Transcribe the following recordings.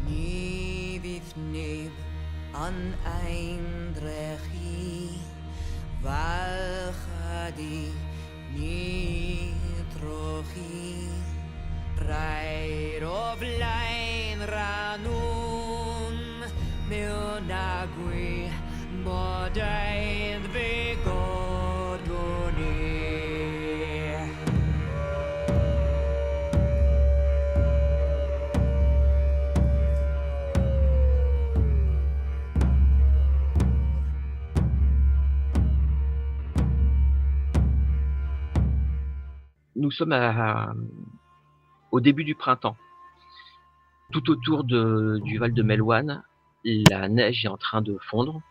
Ní bhíh nib an eindrechi Valchadi ní trochi Rair o flaen ranwn Mewn agwi Modain fe godwni Nous sommes au début du printemps. Tout autour du Val de Melwan, la neige est en train de fondre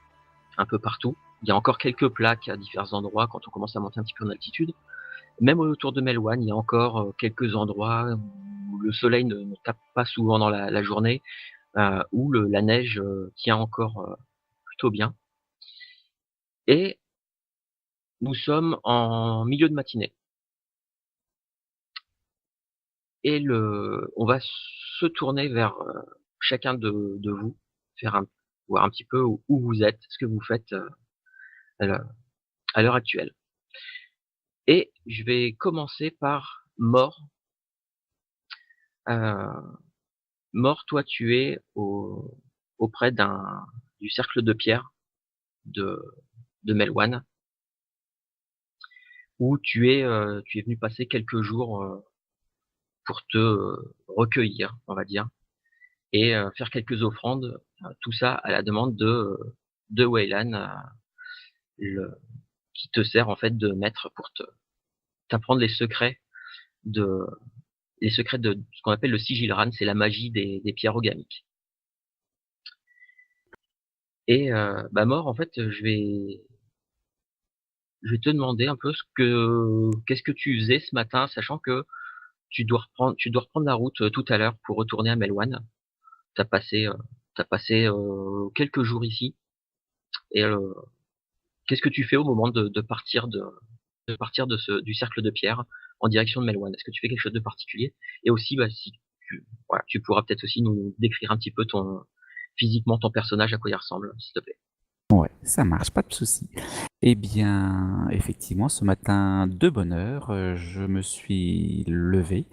un peu partout. Il y a encore quelques plaques à divers endroits quand on commence à monter un petit peu en altitude. Même autour de Melwan, il y a encore quelques endroits où le soleil ne tape pas souvent dans la journée, où la neige tient encore plutôt bien. Et nous sommes en milieu de matinée. Et on va se tourner vers chacun de vous, voir un petit peu où vous êtes, ce que vous faites à l'heure actuelle. Et je vais commencer par Mort. Mort, toi, tu es auprès du cercle de pierre de Melwan, où tu es venu passer quelques jours pour te recueillir, on va dire, et faire quelques offrandes, tout ça à la demande de Weylan, qui te sert en fait de maître pour t'apprendre de les secrets de ce qu'on appelle le sigilran, c'est la magie des pierres ogamiques. Et Mort, en fait, je vais te demander un peu qu'est-ce que tu faisais ce matin, sachant que tu dois reprendre la route tout à l'heure pour retourner à Melwan. T'as passé, quelques jours ici. Et qu'est-ce que tu fais au moment de partir du cercle de pierre en direction de Melwan? Est-ce que tu fais quelque chose de particulier? Et aussi, si tu pourras peut-être aussi nous décrire un petit peu physiquement ton personnage, à quoi il ressemble, s'il te plaît. Ouais, ça marche, pas de souci. Eh bien, effectivement, ce matin, de bonne heure, je me suis levé.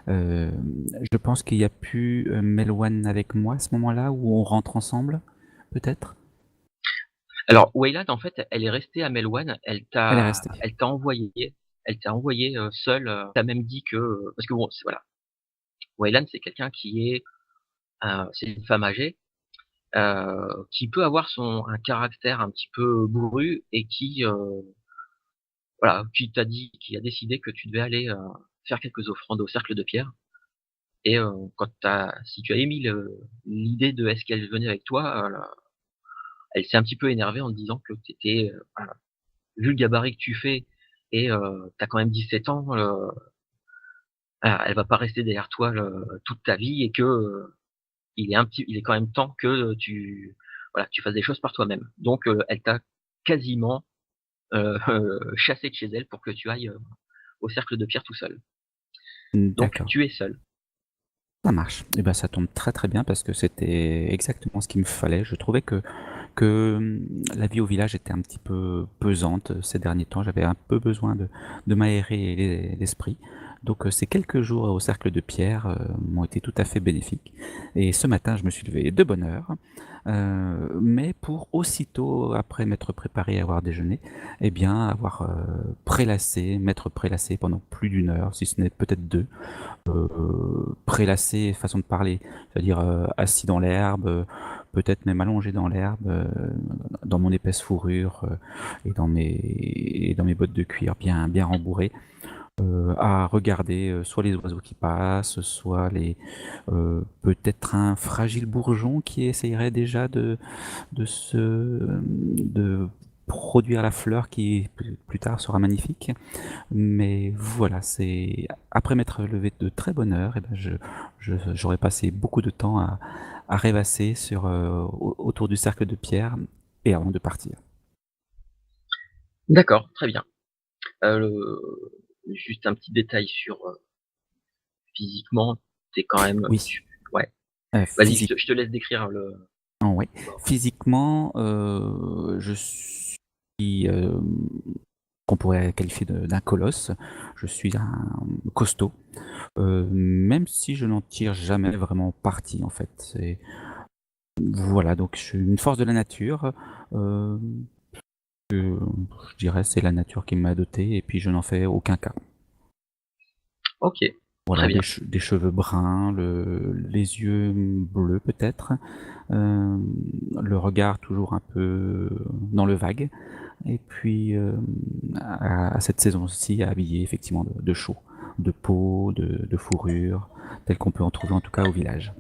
Je pense qu'il y a plus Melwan avec moi à ce moment-là, où on rentre ensemble, peut-être? Alors, Wayland, en fait, elle est restée à Melwan. Elle est restée. Elle t'a envoyé seule. T'as même dit que, parce que bon, voilà, Wayland, c'est quelqu'un c'est une femme âgée, qui peut avoir un caractère un petit peu bourru et voilà, qui a décidé que tu devais aller faire quelques offrandes au cercle de pierre. Et si tu as émis l'idée de est-ce qu'elle venait avec toi, elle s'est un petit peu énervée en te disant que t'étais, voilà, vu le gabarit que tu fais et t'as quand même 17 ans, elle va pas rester derrière toi toute ta vie et que il est quand même temps que tu fasses des choses par toi-même. Donc elle t'a quasiment chassé de chez elle pour que tu ailles au cercle de pierre tout seul. Donc D'accord. tu es seul. Ça marche. Et ben, ça tombe très très bien parce que c'était exactement ce qu'il me fallait. Je trouvais que la vie au village était un petit peu pesante ces derniers temps. J'avais un peu besoin de m'aérer l'esprit. Donc ces quelques jours au cercle de pierre m'ont été tout à fait bénéfiques. Et ce matin, je me suis levé de bonne heure, mais pour aussitôt, après m'être préparé à avoir déjeuné, eh bien avoir m'être prélassé pendant plus d'une heure, si ce n'est peut-être deux, prélassé, façon de parler, c'est-à-dire assis dans l'herbe, peut-être même allongé dans l'herbe, dans mon épaisse fourrure et dans mes bottes de cuir bien rembourrées, à regarder soit les oiseaux qui passent, soit peut-être un fragile bourgeon qui essayerait déjà de produire la fleur qui plus tard sera magnifique. Mais voilà, c'est après m'être levé de très bonne heure, et ben j'aurais passé beaucoup de temps à rêvasser autour du cercle de pierre et avant de partir. D'accord, très bien. Juste un petit détail sur physiquement, t'es quand même, Oui, ouais. Vas-y, Physique je te laisse décrire ouais. le mort. Physiquement, je suis, qu'on pourrait qualifier d'un colosse. Je suis un costaud, même si je n'en tire jamais vraiment parti, en fait. Voilà, donc je suis une force de la nature, hem, je dirais c'est la nature qui m'a doté et puis je n'en fais aucun cas. OK, très Voilà, bien, des cheveux bruns, les yeux bleus peut-être, le regard toujours un peu dans le vague et puis, à cette saison-ci habillé effectivement de chaud, de peau, de fourrure, tel qu'on peut en trouver en tout cas au village.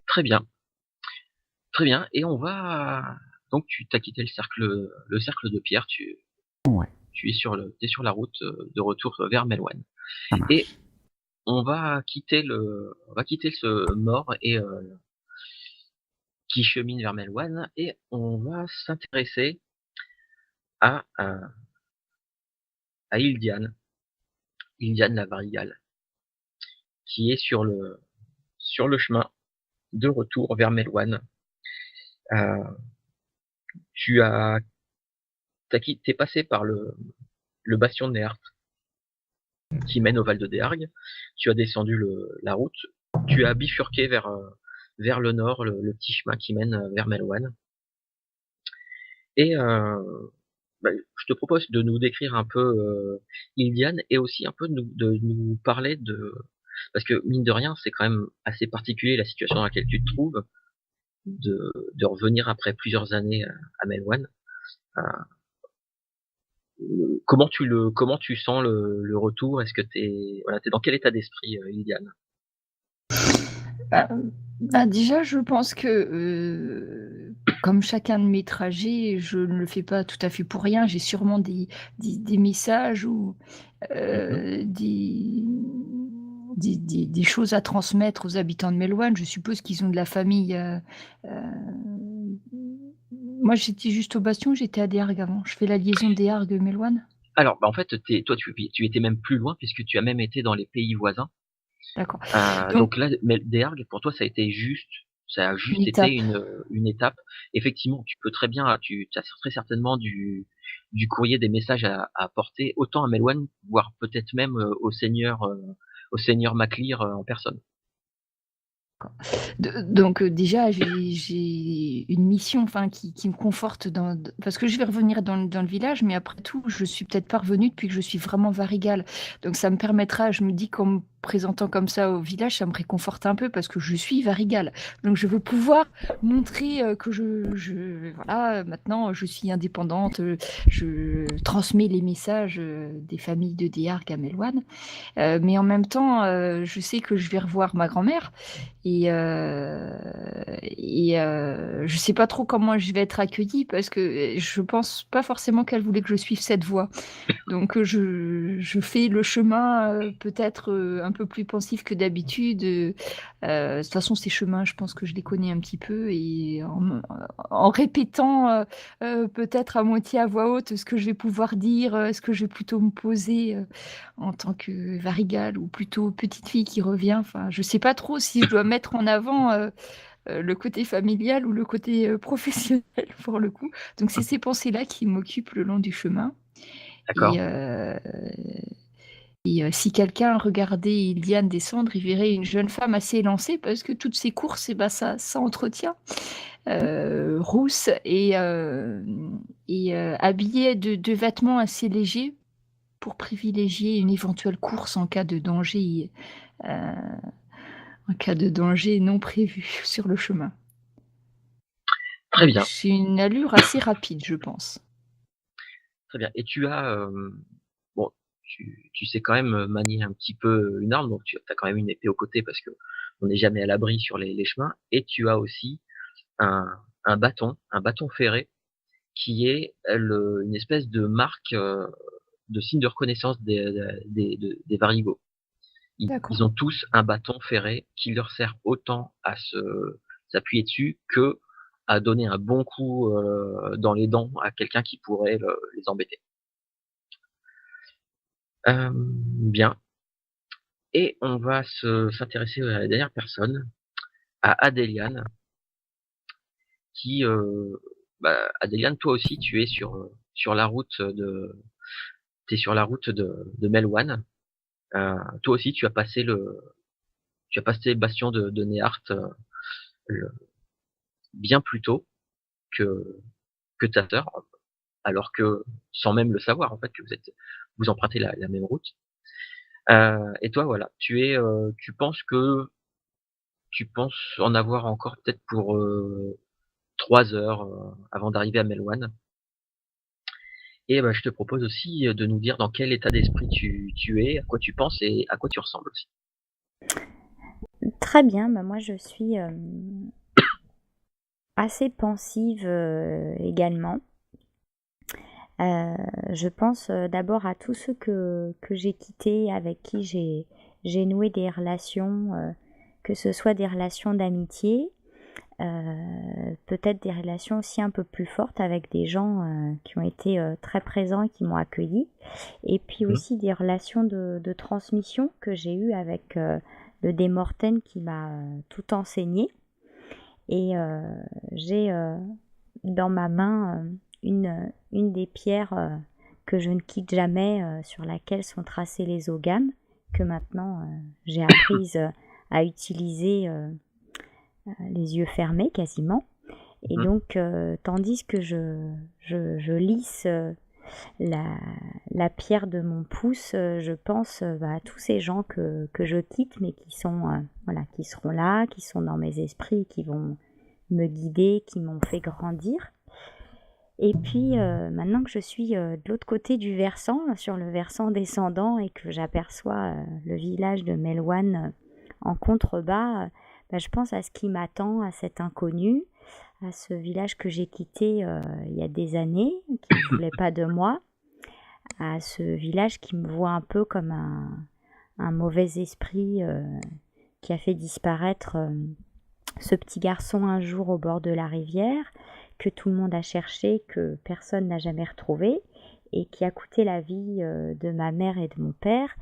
très bien, très bien et on va donc tu as quitté le cercle de pierre, Ouais, tu es sur la route, de retour vers Melwan ça et marche. on va quitter ce mort et qui chemine vers Melwan et on va s'intéresser à Ildiane, Ildiane la Varigale, qui est sur le chemin de retour vers Melwan. Heu, tu as tu passé par le bastion de Neart qui mène au Val de Déargue. Tu as descendu la route, tu as bifurqué vers le nord, le petit chemin qui mène vers Melwan. Et bah, je te propose de nous décrire un peu Ildiane et aussi un peu de nous parler de. Parce que mine de rien, c'est quand même assez particulier la situation dans laquelle tu te trouves, de revenir après plusieurs années à Melwan. Euh, comment tu sens le retour? Est-ce que t'es dans quel état d'esprit, Ildiane? Bah, déjà, je pense que, comme chacun de mes trajets, je ne le fais pas tout à fait pour rien. J'ai sûrement des messages ou, Mhm. des des choses à transmettre aux habitants de Mélouane. Je suppose qu'ils ont de la famille, moi, j'étais juste au Bastion, j'étais à Déargues avant. Je fais la liaison Déargues-Mélouane. Alors, bah, en fait, toi, tu étais même plus loin puisque tu as même été dans les pays voisins. D'accord. Donc Donc là, mais Déargues, pour toi, ça a une juste été étape. une étape. Effectivement, tu peux très bien, tu as très certainement du courrier, des messages à apporter, autant à Melwan, voire peut-être même au seigneur Maclear en personne. Donc déjà, j'ai une mission, enfin, qui me conforte parce que je vais revenir dans le village, mais après tout, je suis peut-être pas revenue depuis que je suis vraiment Varigale. Donc ça me permettra, je me dis qu'en me présentant comme ça au village, ça me réconforte un peu parce que je suis Varigale. Donc je veux pouvoir montrer, que voilà, maintenant je suis indépendante, je transmets les messages, des familles de Déargues à Mélouane. Mais en même temps, je sais que je vais revoir ma grand-mère je sais pas trop comment je vais être accueillie parce que, je pense pas forcément qu'elle voulait que je suive cette voie. Donc, je fais le chemin, peut-être, un peu plus pensif que d'habitude, de toute façon ces chemins, je pense que je les connais un petit peu et en répétant, peut-être à moitié à voix haute ce que je vais pouvoir dire, ce que je vais plutôt me poser, en tant que Varigale ou plutôt petite fille qui revient. Enfin, je sais pas trop si je dois mettre en avant, le côté familial ou le côté, professionnel pour le coup. Donc c'est ces pensées-là qui m'occupent le long du chemin et D'accord? heu si quelqu'un regardait Iliane descendre, il verrait une jeune femme assez élancée parce que toutes ses courses et bah, ça entretient, rousse habillée de vêtements assez légers pour privilégier une éventuelle course heu, en cas de danger non prévu sur le chemin. Très Donc bien, j'ai une allure assez rapide, je pense. très bien. Et tu as, bon, tu sais quand même manier un petit peu une arme, donc tu as quand même une épée au côté parce que on n'est jamais à l'abri sur les chemins. Et tu as aussi un, un bâton ferré qui est une espèce de marque, de signe de reconnaissance des Varigots. Ils D'accord. ont tous un bâton ferré qui leur sert autant à s'appuyer dessus que à donner un bon coup dans les dents à quelqu'un qui pourrait les embêter. Bien. Et on va s'intéresser à la dernière personne. à Adéliane, qui, Adéliane, toi aussi, tu es sur la route t'es sur la route de Melwan. Toi aussi, tu as passé le bastion de Néart bien plus tôt que, que ta sœur, alors que, sans même le savoir, en fait, que vous empruntez la même route. Et toi, voilà, tu penses en avoir encore peut-être pour 3 heures avant d'arriver à Melwan. Et je te propose aussi de nous dire dans quel état d'esprit tu es, à quoi tu penses et à quoi tu ressembles aussi. Très bien, moi je suis assez pensive également. Je pense d'abord à tous ceux que j'ai quittés, avec qui j'ai noué des relations, que ce soit des relations d'amitié, peut-être des relations aussi un peu plus fortes avec des gens qui ont été très présents et qui m'ont accueilli, et puis aussi des relations de transmission que j'ai eues avec le Démorten qui m'a tout enseigné. Et j'ai dans ma main une des pierres que je ne quitte jamais, sur laquelle sont tracés les ogames, que maintenant j'ai apprise à utiliser les yeux fermés quasiment. Et donc, tandis que je lisse la pierre de mon pouce, je pense à tous ces gens que je quitte, mais qui sont voilà, qui seront là, qui sont dans mes esprits, qui vont me guider, qui m'ont fait grandir. Et puis maintenant que je suis de l'autre côté du versant, sur le versant descendant, et que j'aperçois le village de Melwan en contrebas, je pense à ce qui m'attend, à cet inconnu, à ce village que j'ai quitté il y a des années, qui ne voulait pas de moi, à ce village qui me voit un peu comme un mauvais esprit qui a fait disparaître ce petit garçon un jour au bord de la rivière, que tout le monde a cherché, que personne n'a jamais retrouvé, et qui a coûté la vie de ma mère et de mon père.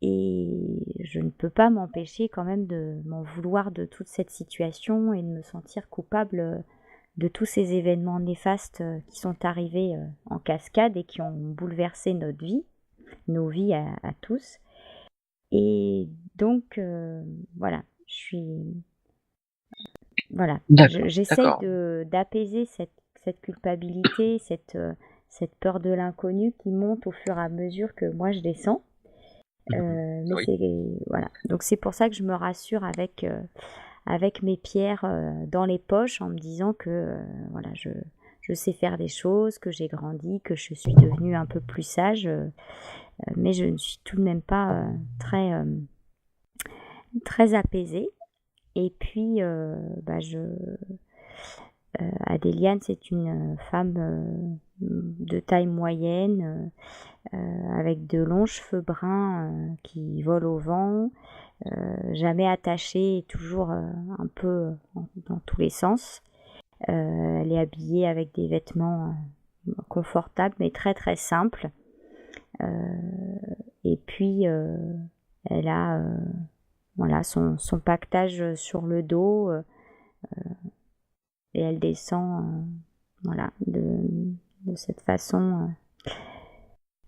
Et je ne peux pas m'empêcher quand même de m'en vouloir de toute cette situation et de me sentir coupable de tous ces événements néfastes qui sont arrivés en cascade et qui ont bouleversé notre vie, nos vies à tous. Et donc, voilà, j'essaye d'apaiser cette culpabilité, cette peur de l'inconnu qui monte au fur et à mesure que moi je descends. Mais oui. Voilà. Donc c'est pour ça que je me rassure avec mes pierres dans les poches, en me disant que voilà, je sais faire des choses, que j'ai grandi, que je suis devenue un peu plus sage, mais je ne suis tout de même pas très apaisée. Et puis Adéliane, c'est une femme de taille moyenne, avec de longs cheveux bruns qui volent au vent, jamais attachée et toujours un peu dans tous les sens. Elle est habillée avec des vêtements confortables mais très très simples. Et puis elle a voilà, son paquetage sur le dos, et elle descend voilà, de cette façon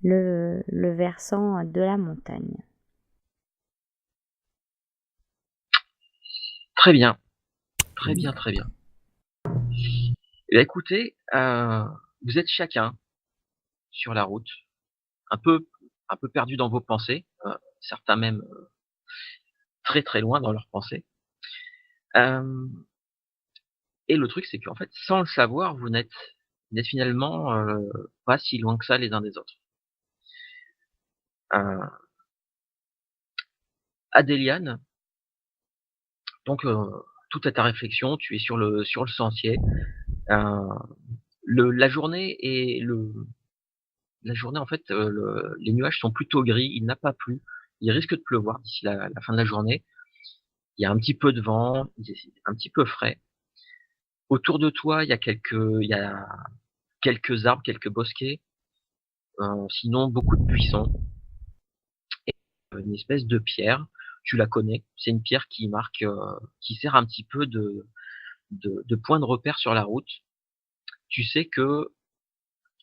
le versant de la montagne. Très bien. Très bien, très bien. Écoutez, vous êtes chacun sur la route, un peu perdu dans vos pensées, certains même très très loin dans leurs pensées. Et le truc, c'est qu'en fait, sans le savoir, vous n'êtes finalement pas si loin que ça les uns des autres. Adéliane, donc tout à ta réflexion, tu es sur le sentier. La journée en fait, les nuages sont plutôt gris, il n'a pas plu, il risque de pleuvoir d'ici la fin de la journée. Il y a un petit peu de vent, il est un petit peu frais. Autour de toi, il y a quelques arbres, quelques bosquets, sinon beaucoup de buissons et une espèce de pierre. tu la connais. C'est une pierre qui marque, qui sert un petit peu de point de repère sur la route. Tu sais que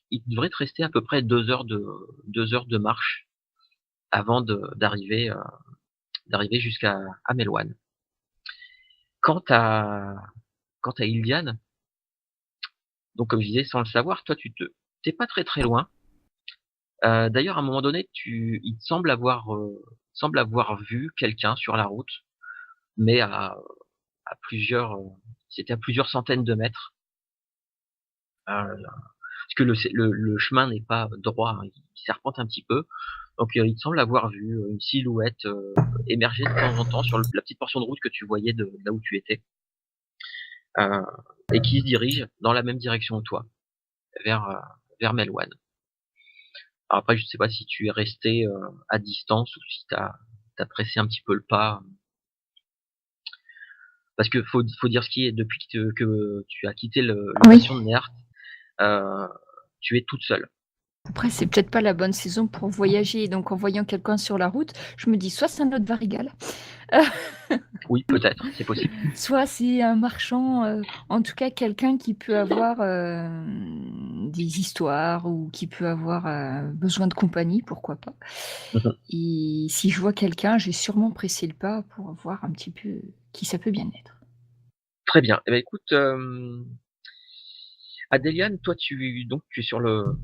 il devrait te rester à peu près 2 heures de marche avant d'arriver jusqu'à Melwan. Quant à Ilian, donc comme je disais, sans le savoir, toi t'es pas très très loin. D'ailleurs, à un moment donné, il te semble avoir vu quelqu'un sur la route, mais à plusieurs, c'était à plusieurs centaines de mètres. Parce que le chemin n'est pas droit, hein, il serpente un petit peu. Donc il te semble avoir vu une silhouette émerger de temps en temps sur la petite portion de route que tu voyais de là où tu étais, et qui se dirige dans la même direction que toi, vers Melwan. Alors après, je sais pas si tu es resté à distance ou si t'as pressé un petit peu le pas, parce que faut dire ce qui est, depuis que tu as quitté le Oui. bastion de Néart, tu es toute seule. Après, c'est peut-être pas la bonne saison pour voyager. Donc, en voyant quelqu'un sur la route, je me dis soit c'est un autre Varigal, Oui, peut-être, c'est possible. soit c'est un marchand, en tout cas quelqu'un qui peut avoir des histoires ou qui peut avoir besoin de compagnie, pourquoi pas. Mhm. Et si je vois quelqu'un, j'ai sûrement pressé le pas pour voir un petit peu qui ça peut bien être. Très bien. Eh ben écoute, Adéliane, toi tu es sur le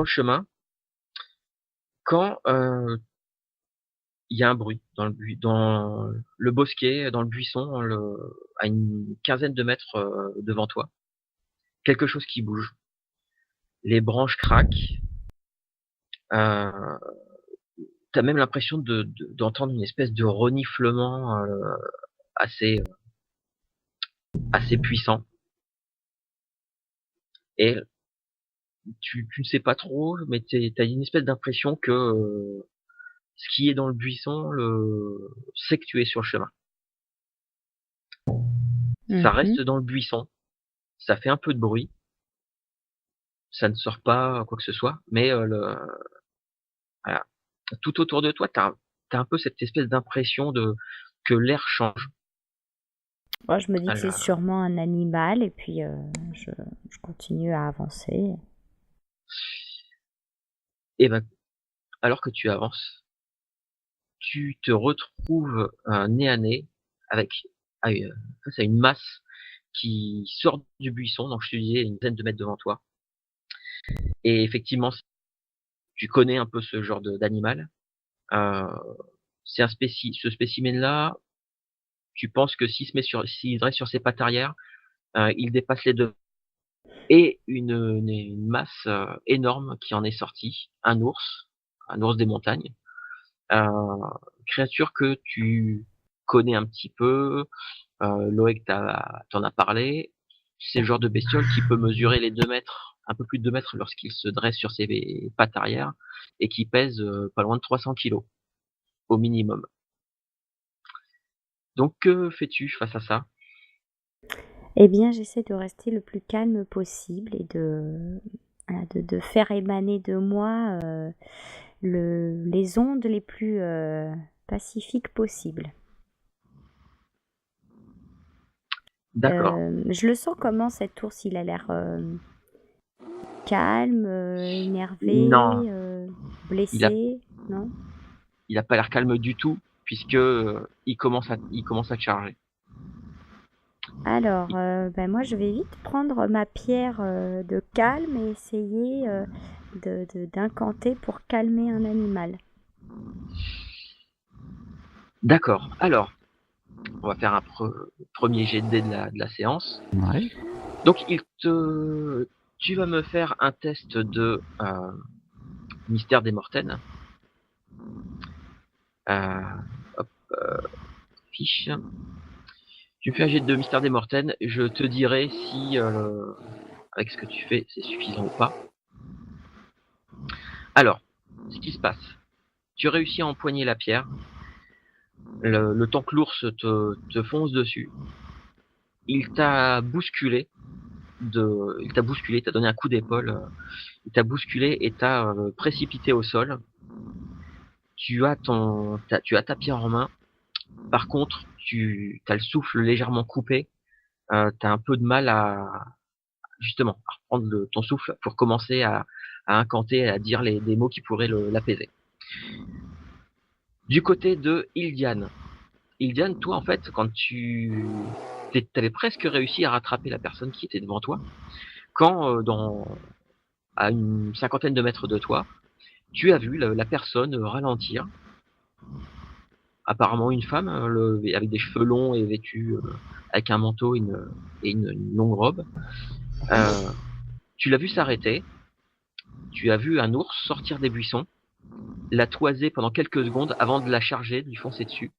chemin quand il y a un bruit dans le bosquet, dans le buisson, à une quinzaine de mètres devant toi. Quelque chose qui bouge. Les branches craquent. Euh, T'as même l'impression d'entendre une espèce de reniflement assez puissant. Et tu ne sais pas trop, mais t'as une espèce d'impression que ce qui est dans le buisson sait que tu es sur le chemin. Ça reste dans le buisson, ça fait un peu de bruit, ça ne sort pas quoi que ce soit, mais voilà. Tout autour de toi, t'as un peu cette espèce d'impression que l'air change. Moi, je me dis que c'est Alors, sûrement un animal et puis je continue à avancer. et ben, alors que tu avances, tu te retrouves nez à nez avec face à une masse qui sort du buisson, donc je te disais une dizaine de mètres devant toi. Et effectivement, tu connais un peu ce genre d'animal. Euh, c'est ce spécimen-là, tu penses que s'il reste sur ses pattes arrière, il dépasse les 2. Et une masse énorme qui en est sortie, un ours des montagnes, créature que tu connais un petit peu, Loïc t'en a parlé. C'est le genre de bestiole qui peut mesurer les 2 mètres, un peu plus de 2 mètres lorsqu'il se dresse sur ses pattes arrière, et qui pèse pas loin de 300 kilos, au minimum. Donc que fais-tu face à ça? Eh bien, j'essaie de rester le plus calme possible et de faire émaner de moi les ondes les plus pacifiques possibles. D'accord. Je le sens comment cet ours? Il a l'air calme, énervé, Non, blessé, non? il a pas l'air calme du tout, puisque il commence à te charger. Alors, moi je vais vite prendre ma pierre de calme et essayer d'incanter pour calmer un animal. D'accord. Alors, on va faire un premier jet de dés de la séance. Ouais. Donc, tu vas me faire un test de mystère des Mortaines. Hop, fiche. Tu me fais un jet de mystère des Mortaines. Je te dirai si, avec ce que tu fais, c'est suffisant ou pas. Alors, ce qui se passe. Tu réussis à empoigner la pierre. Le temps que l'ours te fonce dessus. Il t'a bousculé. T'as donné un coup d'épaule. Il t'a bousculé et t'a précipité au sol. Tu as ta pierre en main. Par contre, tu as le souffle légèrement coupé, tu as un peu de mal à justement à reprendre ton souffle pour commencer à incanter, à dire des mots qui pourraient l'apaiser. Du côté de Ildiane. Ildiane, toi en fait, quand t'avais presque réussi à rattraper la personne qui était devant toi, quand à une cinquantaine de mètres de toi, tu as vu la personne ralentir. Apparemment une femme, avec des cheveux longs et vêtue avec un manteau et une longue robe. Tu l'as vu s'arrêter. Tu as vu un ours sortir des buissons, la toiser pendant quelques secondes avant de la charger, de lui foncer dessus.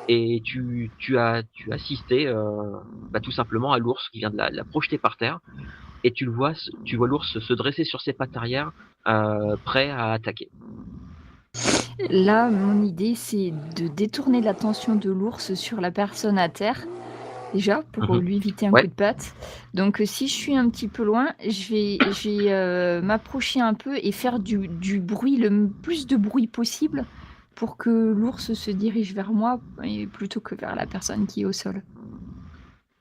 Et tu as assisté tout simplement à l'ours qui vient de la projeter par terre. Et tu vois l'ours se dresser sur ses pattes arrière, prêt à attaquer. Là, mon idée, c'est de détourner l'attention de l'ours sur la personne à terre, déjà, pour lui éviter un Ouais. coup de patte. Donc, si je suis un petit peu loin, je vais m'approcher un peu et faire du bruit, le plus de bruit possible, pour que l'ours se dirige vers moi plutôt que vers la personne qui est au sol.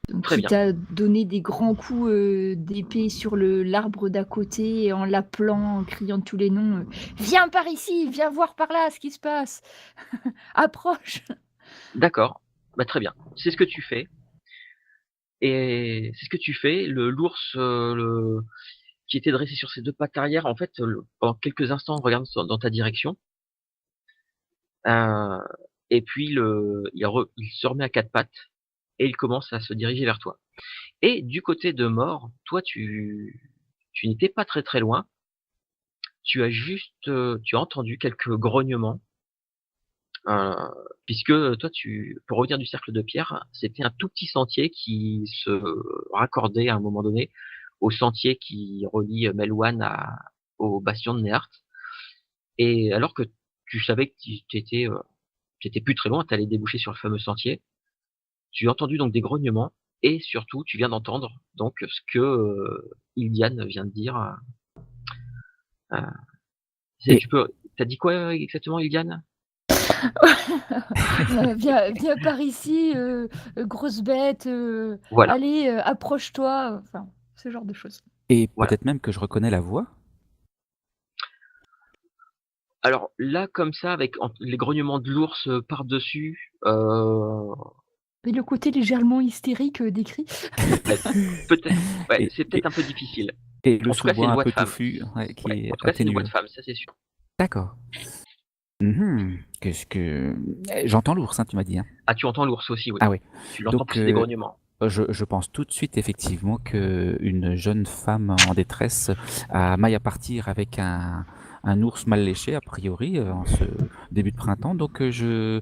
Donc, Très quitte bien. à donner des grands coups d'épée sur l'arbre d'à côté, en l'appelant, en criant tous les noms. Viens par ici, viens voir par là ce qui se passe. Approche. D'accord. Très bien. C'est ce que tu fais. Et c'est ce que tu fais. L'ours qui était dressé sur ses deux pattes arrière, en fait, pendant quelques instants, regarde dans ta direction. Et puis il se remet à quatre pattes et il commence à se diriger vers toi. Et du côté de Mort, toi tu n'étais pas très très loin. Tu as entendu quelques grognements, puisque toi pour revenir du cercle de pierre, c'était un tout petit sentier qui se raccordait à un moment donné au sentier qui relie Melwan au bastion de Neart. Et alors que tu savais que tu étais plus très loin, tu allais déboucher sur le fameux sentier. Tu as entendu donc des grognements et surtout tu viens d'entendre donc ce que Ildiane vient de dire. Et T'as dit quoi exactement, Ildiane? Viens par ici, grosse bête, Voilà, allez, approche-toi, enfin, ce genre de choses. et voilà. peut-être même que je reconnais la voix? Alors là, comme ça, avec les grognements de l'ours par-dessus, Mais le côté légèrement hystérique des cris. peut-être, ouais, Et c'est et peut-être un peu difficile. et le En tout cas, c'est sous-bois une un voix de peu femme. touffu, ouais, qui Ouais, est en tout cas, c'est une voix de atténueux. femme, ça c'est sûr. D'accord. Mmh. Qu'est-ce que j'entends l'ours, hein, tu m'as dit, hein? Ah, tu entends l'ours aussi, oui. Ah oui. Tu l'entends Donc pousser des grognements. je pense tout de suite effectivement qu'une jeune femme en détresse a maille à partir avec un ours mal léché a priori, en ce début de printemps. Donc je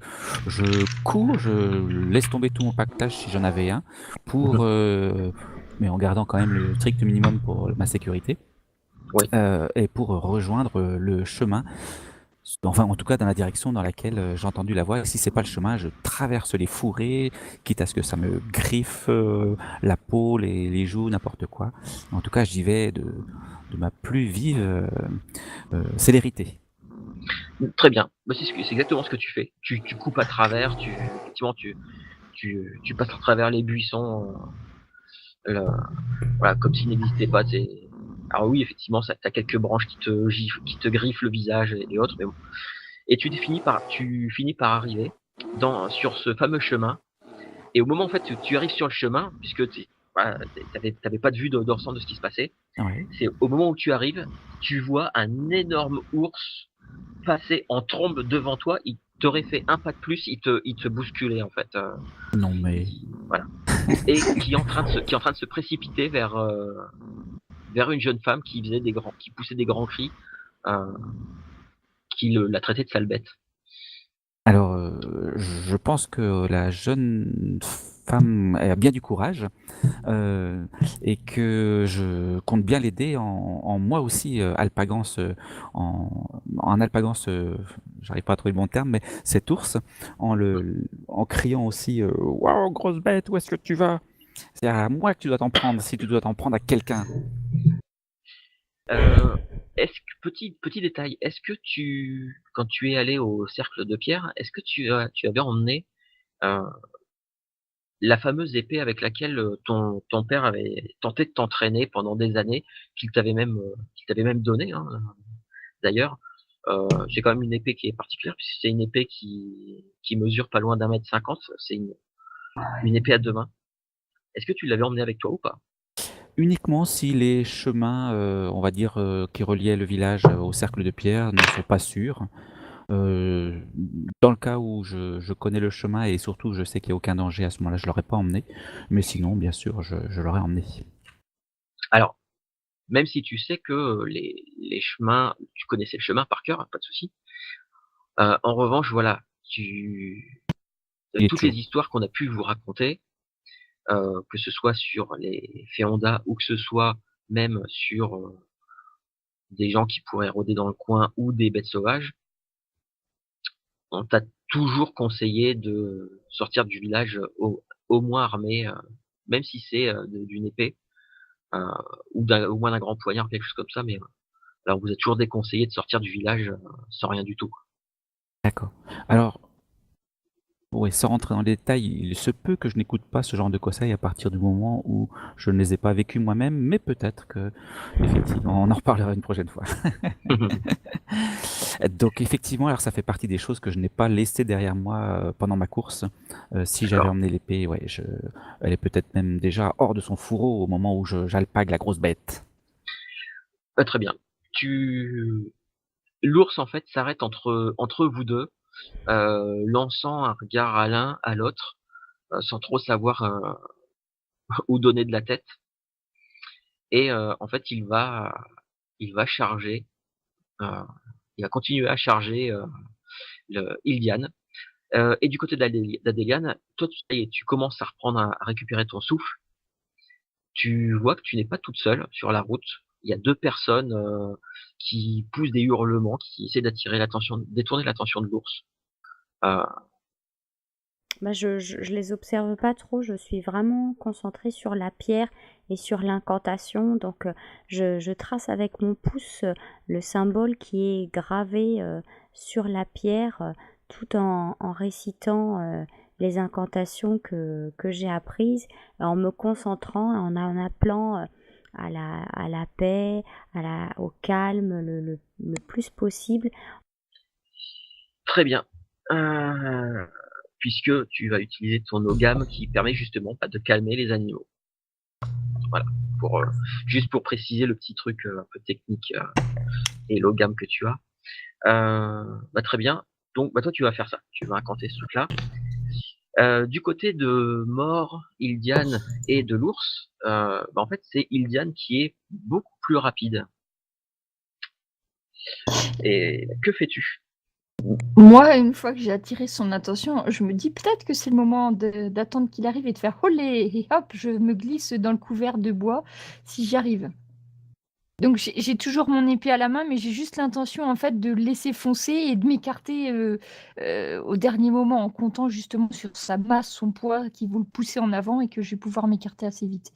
cours, je laisse tomber tout mon pactage si j'en avais un pour, mais en gardant quand même le strict minimum pour ma sécurité, Oui. et pour rejoindre le chemin. Enfin, en tout cas, dans la direction dans laquelle j'ai entendu la voix. Et si c'est pas le chemin, je traverse les fourrés, quitte à ce que ça me griffe la peau, les joues, n'importe quoi. En tout cas, j'y vais de ma plus vive célérité. Très bien. C'est exactement ce que tu fais. Tu coupes à travers, effectivement, tu passes à travers les buissons, voilà, comme s'il n'existait pas. Alors oui, effectivement, t'as quelques branches qui te griffent le visage et autres, mais bon. Et tu finis par arriver sur ce fameux chemin. Et au moment en fait tu arrives sur le chemin, puisque voilà, t'avais pas de vue d'ensemble de ce qui se passait. Ouais. C'est au moment où tu arrives, tu vois un énorme ours passer en trombe devant toi. Il t'aurait fait un pas de plus, il te bousculait en fait. Non mais Voilà. Et qui est en train de se précipiter vers une jeune femme qui poussait des grands cris, euh, qui la traitait de sale bête. alors, je pense que la jeune femme a bien du courage, heu et que je compte bien l'aider en moi aussi, alpagance, en alpagance, j'arrive pas à trouver le bon terme, mais cet ours, en criant aussi, «Waouh, grosse bête, où est-ce que tu vas? C'est à moi que tu dois t'en prendre, si tu dois t'en prendre à quelqu'un». Euh, petit détail, est-ce que quand tu es allé au cercle de pierre, est-ce que tu avais emmené euh, la fameuse épée avec laquelle ton père avait tenté de t'entraîner pendant des années, qu'il t'avait même donnée, hein, d'ailleurs. C'est quand même une épée qui est particulière, puisque c'est une épée qui mesure pas loin d'1,50 m. C'est une épée à deux mains. Est-ce que tu l'avais emmenée avec toi ou pas? Uniquement si les chemins, on va dire, qui reliaient le village au cercle de pierre ne sont pas sûrs. Heu, Dans le cas où je connais le chemin et surtout je sais qu'il y a aucun danger, à ce moment-là, je l'aurais pas emmené. Mais sinon, bien sûr, je l'aurais emmené. Alors, même si tu sais que les chemins, tu connaissais le chemin par cœur, hein, pas de souci. En revanche, voilà, Il est toutes les toujours histoires qu'on a pu vous raconter, que ce soit sur les Féondas ou que ce soit même sur des gens qui pourraient rôder dans le coin ou des bêtes sauvages, on t'a toujours conseillé de sortir du village au moins armé, même si c'est d'une épée, euh, au moins d'un grand poignard, quelque chose comme ça. Mais alors, on vous a toujours déconseillé de sortir du village sans rien du tout. d'accord. Alors, oui, sans rentrer dans les détails, il se peut que je n'écoute pas ce genre de conseils à partir du moment où je ne les ai pas vécus moi-même, mais peut-être qu'effectivement, on en reparlera une prochaine fois. Donc effectivement, alors ça fait partie des choses que je n'ai pas laissées derrière moi, pendant ma course. Si j'avais D'accord. emmené l'épée, ouais, elle est peut-être même déjà hors de son fourreau au moment où j'alpague la grosse bête. Très bien. L'ours en fait s'arrête entre vous deux, lançant un regard à l'un à l'autre, sans trop savoir où donner de la tête. Et en fait, il va charger, heu, il va continuer à charger Ildiane. Et du côté d'Adéliane, toi, ça y est, tu commences à reprendre, à récupérer ton souffle. Tu vois que tu n'es pas toute seule sur la route. Il y a deux personnes qui poussent des hurlements, qui essaient détourner l'attention de l'ours. Euh, Bah, je les observe pas trop, je suis vraiment concentrée sur la pierre et sur l'incantation. Donc, je trace avec mon pouce le symbole qui est gravé sur la pierre, tout en récitant les incantations que j'ai apprises, en me concentrant, en appelant à la paix, au calme le plus possible. Très bien. Puisque tu vas utiliser ton ogame qui permet justement de calmer les animaux. Voilà. Juste pour préciser le petit truc un peu technique et l'ogame que tu as. Très bien. Donc, toi, tu vas faire ça. Tu vas incanter ce truc-là. Du côté de Mort, Ildiane et de l'ours, en fait, c'est Ildiane qui est beaucoup plus rapide. Et que fais-tu? Moi, une fois que j'ai attiré son attention, je me dis peut-être que c'est le moment d'attendre qu'il arrive et de faire olé et hop, je me glisse dans le couvert de bois si j'y arrive. Donc j'ai toujours mon épée à la main, mais j'ai juste l'intention en fait de le laisser foncer et de m'écarter au dernier moment en comptant justement sur sa masse, son poids qui vont le pousser en avant et que je vais pouvoir m'écarter assez vite.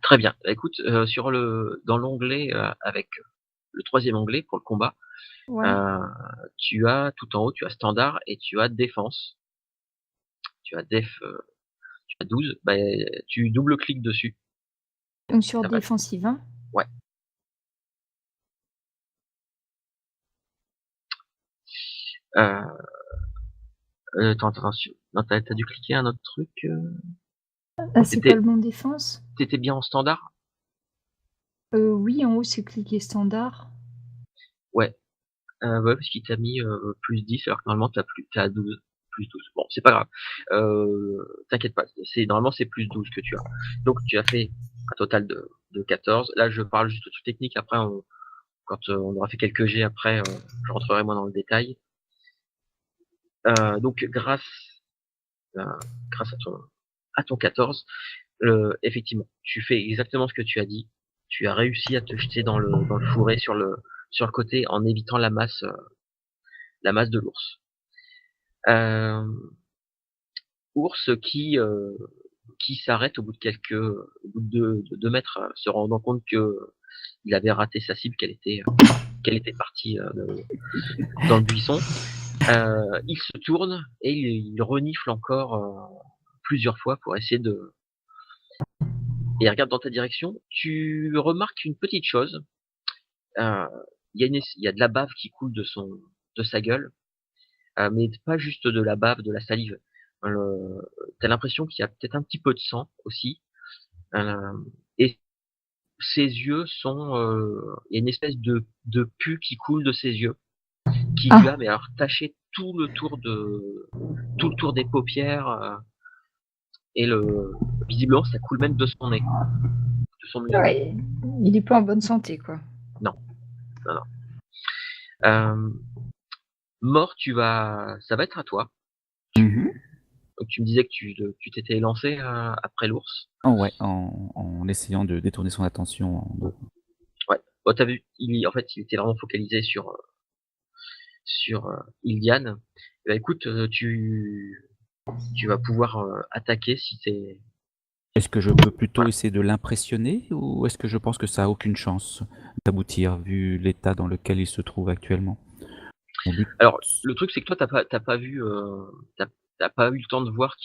Très bien. Écoute, dans l'onglet avec le troisième onglet pour le combat, Ouais. tu as tout en haut, tu as standard et tu as défense. Tu as def, tu as 12. Tu double-cliques dessus. Donc sur Ça va. défensive, hein. Ouais. Attends, non, t'as dû cliquer un autre truc. Ah, c'est pas T'étais, le bon défense? t'étais bien en standard? Oui, en haut c'est cliquer standard. Ouais. Ouais, parce qu'il t'a mis plus 10 alors que normalement t'as 12, plus 12. Bon, c'est pas grave. T'inquiète pas. Normalement c'est plus 12 que tu as. Donc tu as fait un total de 14. Là, je parle juste de trucs techniques. Après, quand on aura fait quelques G après, je rentrerai moins dans le détail. Donc euh, grâce à ton 14, effectivement, tu fais exactement ce que tu as dit. Tu as réussi à te jeter dans le fourré sur le côté en évitant la masse de l'ours. Ours qui s'arrête au bout de 2 mètres, se rendant compte que il avait raté sa cible, qu'elle était partie dans le buisson. Il se tourne et il renifle encore plusieurs fois pour essayer de... Et il regarde dans ta direction. Tu remarques une petite chose. Euh, il y a de la bave qui coule de sa gueule, mais pas juste de la bave, de la salive. T'as l'impression qu'il y a peut-être un petit peu de sang aussi. Euh, et ses yeux sont... il y a une espèce de pus qui coule de ses yeux, qui lui a Ah, mais alors taché tout le tour des paupières, et visiblement ça coule même de son nez, de son nez. ouais, il est pas en bonne santé, quoi. Non, non, non. Mort, ça va être à toi. Mhm. Donc tu me disais que tu t'étais élancé après l'ours. Oh, ouais, en essayant de détourner son attention. Ouais. Bon, t'as vu, en fait, il était vraiment focalisé sur Iliane. Eh ben, écoute, tu vas pouvoir attaquer si t'es... Est-ce que je peux plutôt Voilà. essayer de l'impressionner ou est-ce que je pense que ça a aucune chance d'aboutir vu l'état dans lequel il se trouve actuellement? Mon but. Alors, le truc, c'est que toi, t'as pas vu, t'as pas eu le temps de voir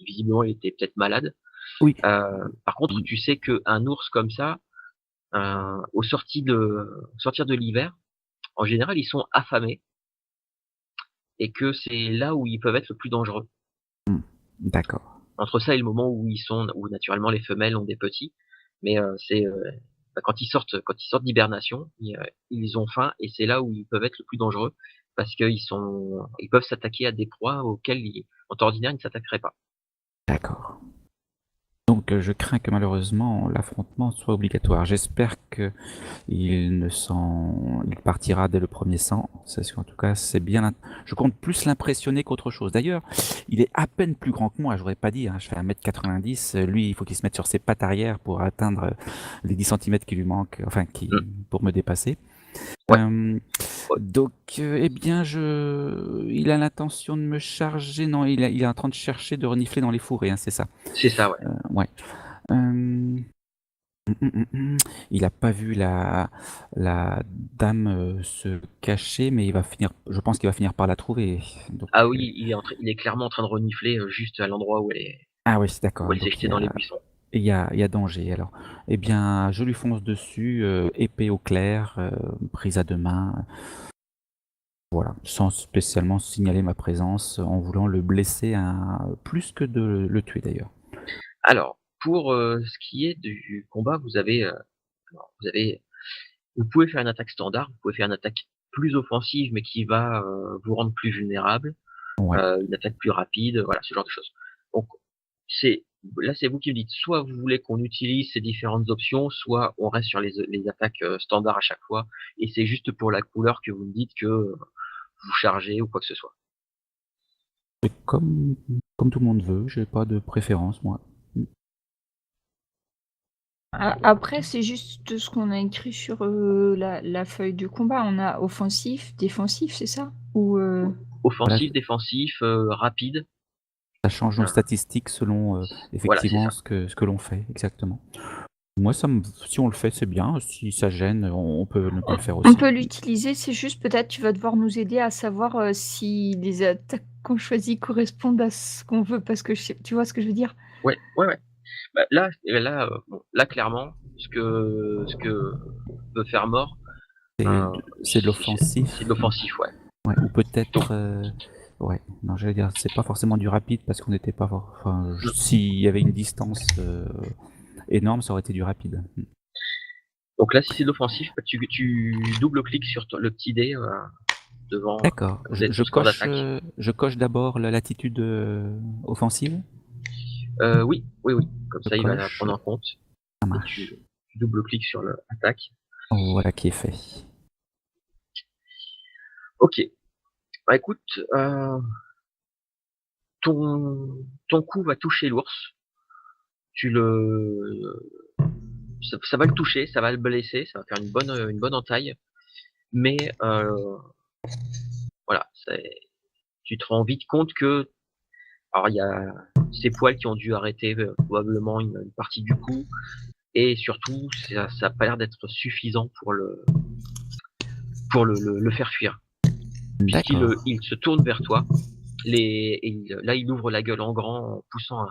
visiblement, il était peut-être malade. Oui. Par contre, tu sais qu'un ours comme ça, sortir de l'hiver, en général, ils sont affamés et que c'est là où ils peuvent être le plus dangereux. D'accord. Entre ça et le moment où naturellement les femelles ont des petits, mais quand ils sortent d'hibernation, ils ont faim et c'est là où ils peuvent être le plus dangereux parce ils peuvent s'attaquer à des proies auxquelles en temps ordinaire ils ne s'attaqueraient pas. D'accord. Donc je crains que malheureusement l'affrontement soit obligatoire. J'espère que il partira dès le premier sang. C'est en tout cas c'est bien. Je compte plus l'impressionner qu'autre chose. D'ailleurs, il est à peine plus grand que moi. J'aurais pas dit. Hein. Je fais 1m90. Lui, il faut qu'il se mette sur ses pattes arrière pour atteindre les 10 centimètres qui lui manquent, enfin pour me dépasser. Ouais. Donc, eh bien, il a l'intention de me charger. Non, il est en train de chercher de renifler dans les fourrés, hein, c'est ça. C'est ça, ouais. Ouais. Il a pas vu la dame se cacher, mais je pense qu'il va finir par la trouver. Donc, Ah oui, il est clairement en train de renifler juste à l'endroit où ah oui, d'accord. elle Donc s'est jetée dans les buissons. il y a danger alors. Eh bien, je lui fonce dessus, épée au clair, prise à deux mains. Voilà, sans spécialement signaler ma présence, en voulant le blesser plus que de le tuer d'ailleurs. Alors, pour ce qui est du combat, vous pouvez faire une attaque standard, vous pouvez faire une attaque plus offensive, mais qui va vous rendre plus vulnérable, Ouais. une attaque plus rapide, voilà, ce genre de choses. Donc, c'est vous qui me dites, soit vous voulez qu'on utilise ces différentes options, soit on reste sur les attaques standards à chaque fois, et c'est juste pour la couleur que vous me dites que vous chargez ou quoi que ce soit. C'est comme tout le monde veut, j'ai pas de préférence moi. Après, c'est juste ce qu'on a écrit sur la feuille de combat. On a offensif, défensif, c'est ça? Ou Offensif, Voilà. défensif, rapide. Ça change nos statistiques selon Voilà, c'est effectivement ça. ce que l'on fait, exactement. Moi, si on le fait, c'est bien. Si ça gêne, on peut ne pas le faire aussi. on peut l'utiliser, c'est juste peut-être tu vas devoir nous aider à savoir si les attaques qu'on choisit correspondent à ce qu'on veut, parce que tu vois ce que je veux dire? Ouais. Bah, là, clairement, ce que peut faire Mort, C'est de l'offensif. c'est de l'offensif, ouais. Ouais, ou peut-être. Ouais, non, j'allais dire, c'est pas forcément du rapide parce qu'on n'était pas. Enfin, s'il y avait une distance énorme, ça aurait été du rapide. Donc là, si c'est de l'offensif, bah, tu double-cliques sur le petit dé devant. D'accord. Je coche d'abord la latitude offensive. Oui. Comme Je ça, il va la coche. prendre en compte. Ça Et marche. tu double-cliques sur l'attaque. Voilà qui est fait. Ok. Bah écoute, ton coup va toucher l'ours. Ça va le toucher, ça va le blesser, ça va faire une bonne entaille. Mais voilà, tu te rends vite compte que, alors il y a ces poils qui ont dû arrêter probablement une partie du cou, et surtout ça a pas l'air d'être suffisant pour le faire fuir. puisqu'il D'accord. il se tourne vers toi. Là, il ouvre la gueule en grand en poussant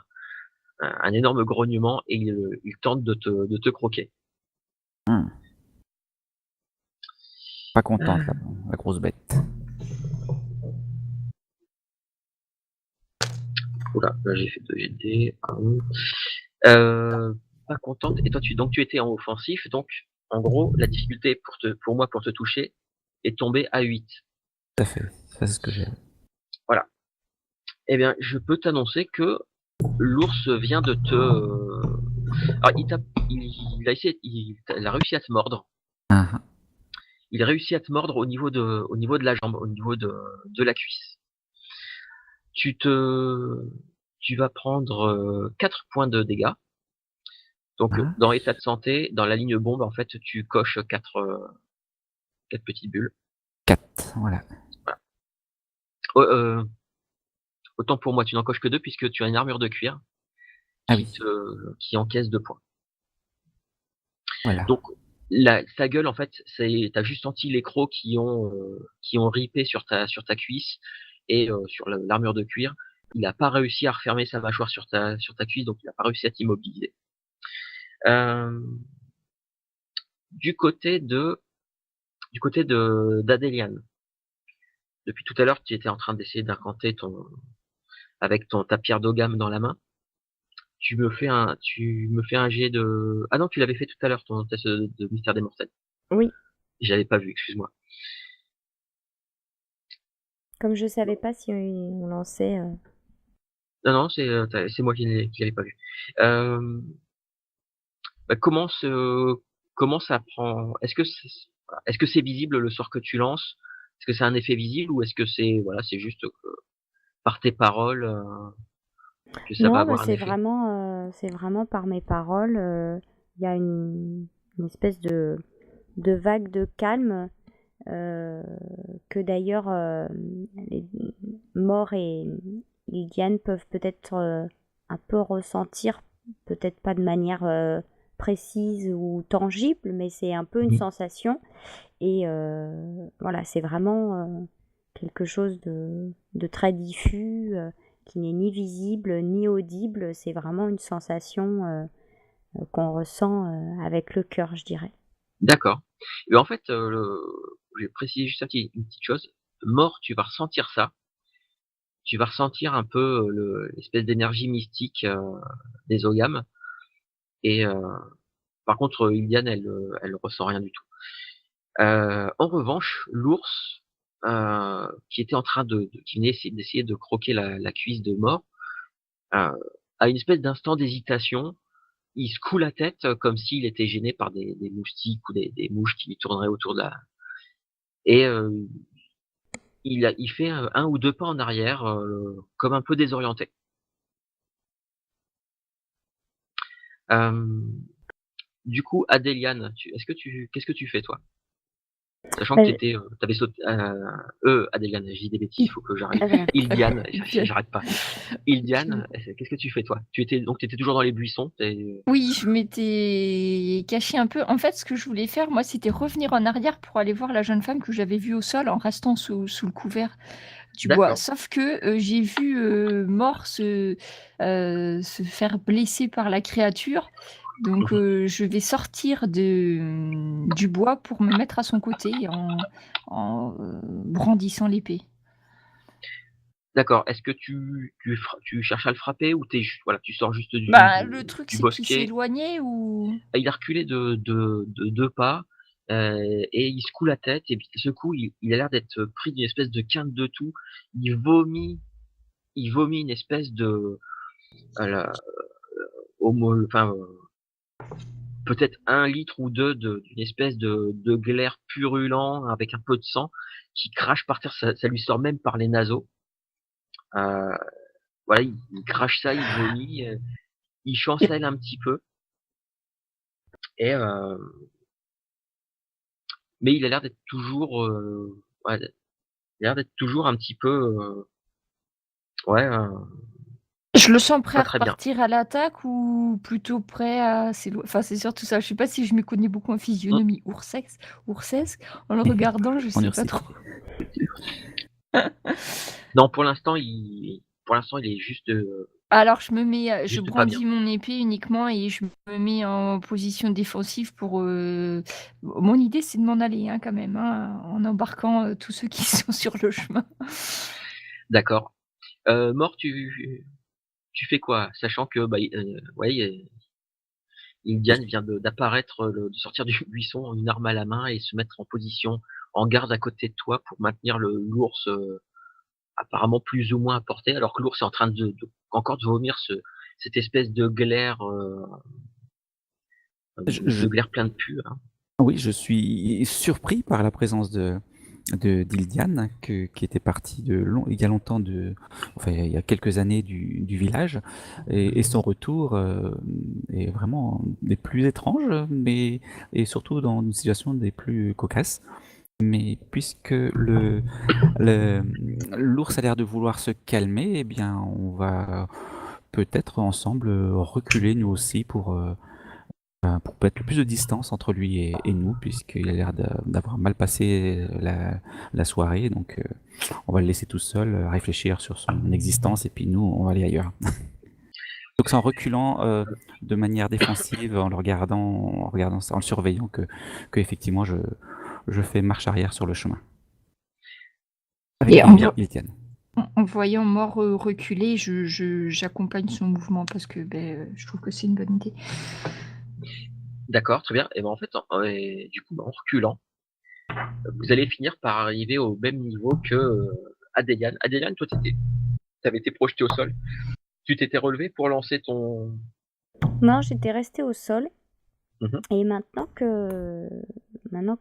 un énorme grognement et il tente de te croquer. Hum, Pas contente, la grosse bête. Oula, là j'ai fait 2 jet de dés. Pas contente. Et toi, tu étais en offensif, donc en gros, la difficulté pour moi pour te toucher est tombée à 8. Tout à fait. Ça, c'est ce que j'ai. Voilà. Eh bien, je peux t'annoncer que l'ours vient de te. Alors, il a essayé, il a réussi à te mordre. Ah, Il a réussi à te mordre au niveau de la jambe, au niveau de la cuisse. Tu vas prendre 4 points de dégâts. Donc, ah, dans l'état de santé, dans la ligne bombe, en fait, tu coches 4 petites bulles. 4, voilà. Voilà. Oh, autant pour moi, tu n'en coches que 2 puisque tu as une armure de cuir Ah oui, qui encaisse 2 points. voilà. Donc, sa gueule, en fait, t'as juste senti les crocs qui ont ripé sur ta cuisse et sur l'armure de cuir. Il n'a pas réussi à refermer sa mâchoire sur ta cuisse, donc il n'a pas réussi à t'immobiliser. Du côté d'Adéliane. Depuis tout à l'heure, tu étais en train d'essayer d'incanter avec ta pierre d'Ogam dans la main. Tu me fais un jet de... Ah non, tu l'avais fait tout à l'heure, ton test de mystère des mortels. Oui, J'avais pas vu, excuse-moi. comme je savais pas si on lançait. Non, c'est moi qui l'avais pas vu. Bah, comment ça prend... Est-ce que c'est visible le sort que tu lances? Est-ce que c'est un effet visible ou est-ce que c'est juste que par tes paroles que ça va Non, avoir un effet? c'est vraiment par mes paroles. Il y a une espèce de vague de calme que d'ailleurs les morts et Iliane peuvent peut-être un peu ressentir, peut-être pas de manière précise ou tangible, mais c'est un peu une sensation. Et voilà, c'est vraiment quelque chose de très diffus, qui n'est ni visible ni audible. C'est vraiment une sensation qu'on ressent avec le cœur, je dirais. D'accord. Et en fait, je vais préciser juste une petite chose. Mort, tu vas ressentir ça. Tu vas ressentir un peu l'espèce d'énergie mystique des Ogam. Et par contre, Iliane, elle ressent rien du tout. En revanche, l'ours, qui était en train qui venait d'essayer de croquer la cuisse de Mort, a une espèce d'instant d'hésitation. Il secoue la tête comme s'il était gêné par des moustiques ou des mouches qui tourneraient autour de la... Et il fait un ou 2 pas en arrière, comme un peu désorienté. Du coup, Adéliane, qu'est-ce que tu fais toi? Sachant que t'avais sauté... Adéliane, j'ai dit des bêtises, il faut que j'arrive. Iliane, j'arrête pas. Iliane, qu'est-ce que tu fais toi? t'étais toujours dans les buissons? Oui, je m'étais cachée un peu. En fait, ce que je voulais faire, moi, c'était revenir en arrière pour aller voir la jeune femme que j'avais vue au sol en restant sous le couvert du bois. D'accord. Sauf que j'ai vu Mort se faire blesser par la créature. Donc, je vais sortir du bois pour me mettre à son côté en brandissant l'épée. D'accord. Est-ce que tu cherches à le frapper ou voilà, tu sors juste Bah, le truc, du c'est qu'il s'est bosquet? éloigné ou... Il a reculé de 2 pas et il secoue la tête et puis ce coup, il a l'air d'être pris d'une espèce de quinte de toux. Il vomit une espèce de la enfin, peut-être 1 litre ou 2 d'une espèce de glaire purulent avec un peu de sang qui crache par terre. Ça lui sort même par les naseaux. Voilà, il crache ça, il vomit, il chancelle un petit peu et mais il a l'air d'être toujours, ouais, il a l'air d'être toujours un petit peu, ouais, Je le sens prêt pas à très bien. repartir à l'attaque ou plutôt prêt à s'éloigner. Enfin, c'est surtout ça. Je sais pas si je m'y connais beaucoup en Mmh. physionomie oursesque. En le regardant, je En sais pas ursie. trop. Non, pour l'instant, il est Alors je me mets, je juste pas bien. brandis mon épée uniquement et je me mets en position défensive pour, mon idée c'est de m'en aller, hein, quand même, hein, en embarquant, tous ceux qui sont sur le chemin. D'accord. Mort, tu fais quoi? Sachant que, bah, ouais, Ildiane vient d'apparaître, de sortir du buisson, une arme à la main et se mettre en position, en garde à côté de toi pour maintenir l'ours, apparemment plus ou moins à portée, alors que l'ours est en train encore de vomir cette espèce de glaire, Je, je- de glaire plein de pu, hein. oui, je suis surpris par la présence d'Ildiane, qui était partie il y a longtemps, enfin, il y a quelques années du village, et son retour est vraiment des plus étranges, et surtout dans une situation des plus cocasses. Mais puisque l'ours a l'air de vouloir se calmer, eh bien, on va peut-être ensemble reculer nous aussi pour mettre le plus de distance entre lui et nous, puisqu'il a l'air d'avoir mal passé la soirée. Donc, on va le laisser tout seul réfléchir sur son existence, et puis nous, on va aller ailleurs. Donc, c'est en reculant de manière défensive, en regardant ça, en le surveillant, que effectivement, je fais marche arrière sur le chemin. Avec Et Iltiane. en voyant Mort, reculer, j'accompagne son mouvement parce que, je trouve que c'est une bonne idée. D'accord, très bien. Et ben, en fait, du coup, bah, en reculant, vous allez finir par arriver au même niveau que, Adéliane. Adéliane, toi, t'avais été projeté au sol. Tu t'étais relevé pour lancer ton... Non, j'étais restée au sol. Mmh. Et maintenant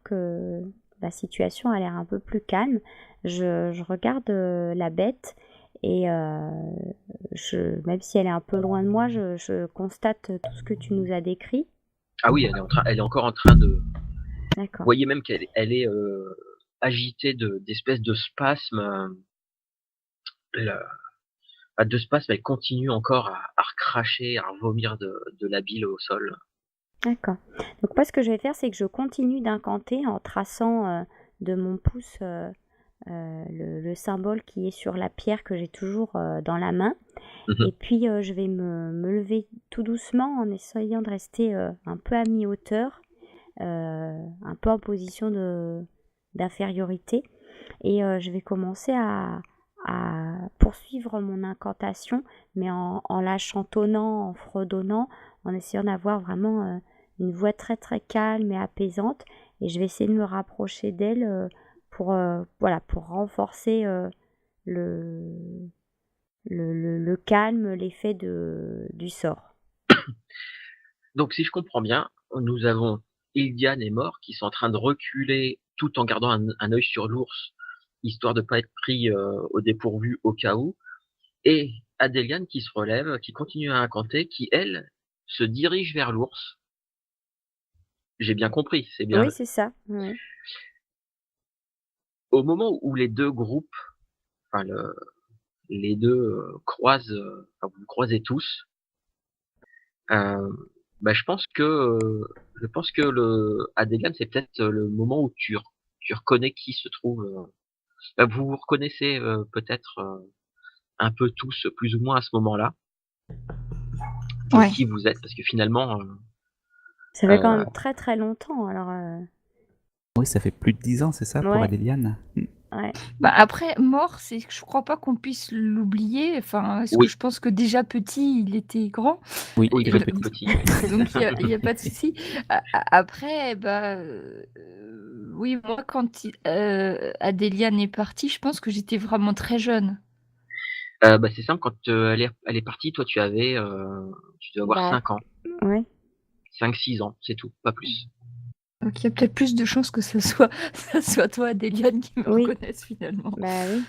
que la situation a l'air un peu plus calme, je regarde la bête et même si elle est un peu loin de moi, je constate tout ce que tu nous as décrit. Ah oui, elle est encore en train de... Vous D'accord. voyez même elle est agitée d'espèces de spasmes. De spasmes, elle continue encore à recracher, à vomir de la bile au sol. D'accord. Donc moi, ce que je vais faire, c'est que je continue d'incanter en traçant de mon pouce le symbole qui est sur la pierre que j'ai toujours dans la main. Mmh. Et puis, je vais me lever tout doucement en essayant de rester un peu à mi-hauteur, un peu en position d'infériorité. Et je vais commencer à poursuivre mon incantation, mais en la chantonnant, en fredonnant, en essayant d'avoir vraiment une voix très très calme et apaisante. Et je vais essayer de me rapprocher d'elle pour renforcer le, le calme, l'effet du sort. Donc si je comprends bien, nous avons Ildiane et Mort qui sont en train de reculer tout en gardant un œil sur l'ours, histoire de pas être pris, au dépourvu au cas où, et Adéliane qui se relève, qui continue à incanter, qui elle, se dirige vers l'ours. J'ai bien compris, c'est bien. Oui, c'est ça. Oui. Au moment où les deux groupes, enfin les deux croisent, enfin, vous croisez tous, bah, je pense que Adéliane, c'est peut-être le moment où tu reconnais qui se trouve. Vous vous reconnaissez peut-être un peu tous, plus ou moins à ce moment-là, Ouais. qui vous êtes, parce que finalement, Ça fait quand euh, même très très longtemps. Alors, Oui, ça fait plus de 10 ans, c'est ça, pour ouais, Adéliane? ouais. Après, Mort, je crois pas qu'on puisse l'oublier. Enfin, parce que oui, je pense que déjà petit, il était grand. Oui, oui, Et très do petit. donc il y a pas de souci. Après, oui, moi, quand Adéliane est partie, je pense que j'étais vraiment très jeune. Bah, c'est simple, quand elle est partie, toi tu devais avoir Bah, 5 ans, ouais. 5-6 ans, c'est tout, pas plus. Donc il y a peut-être plus de chances que ça soit toi, Adéliane, qui me Oui, reconnaisse finalement. bah oui.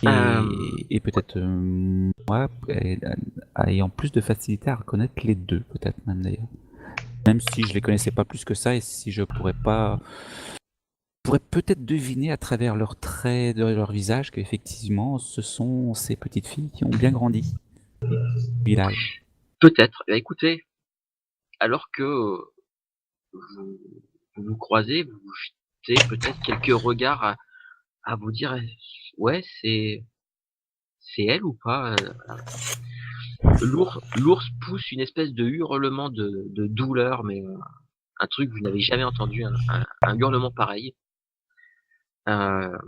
Euh, et peut-être moi, ayant plus de facilité à reconnaître les deux, peut-être même d'ailleurs. Même si je les connaissais pas plus que ça, et si je pourrais peut-être deviner à travers leurs traits, de leur visage, qu'effectivement, ce sont ces petites filles qui ont bien grandi au village. Peut-être. Bah, écoutez, alors que vous vous croisez, jeter peut-être quelques regards à vous dire, ouais, c'est elle ou pas? L'ours pousse une espèce de hurlement de douleur, mais un truc que vous n'avez jamais entendu, un hurlement pareil. Euh,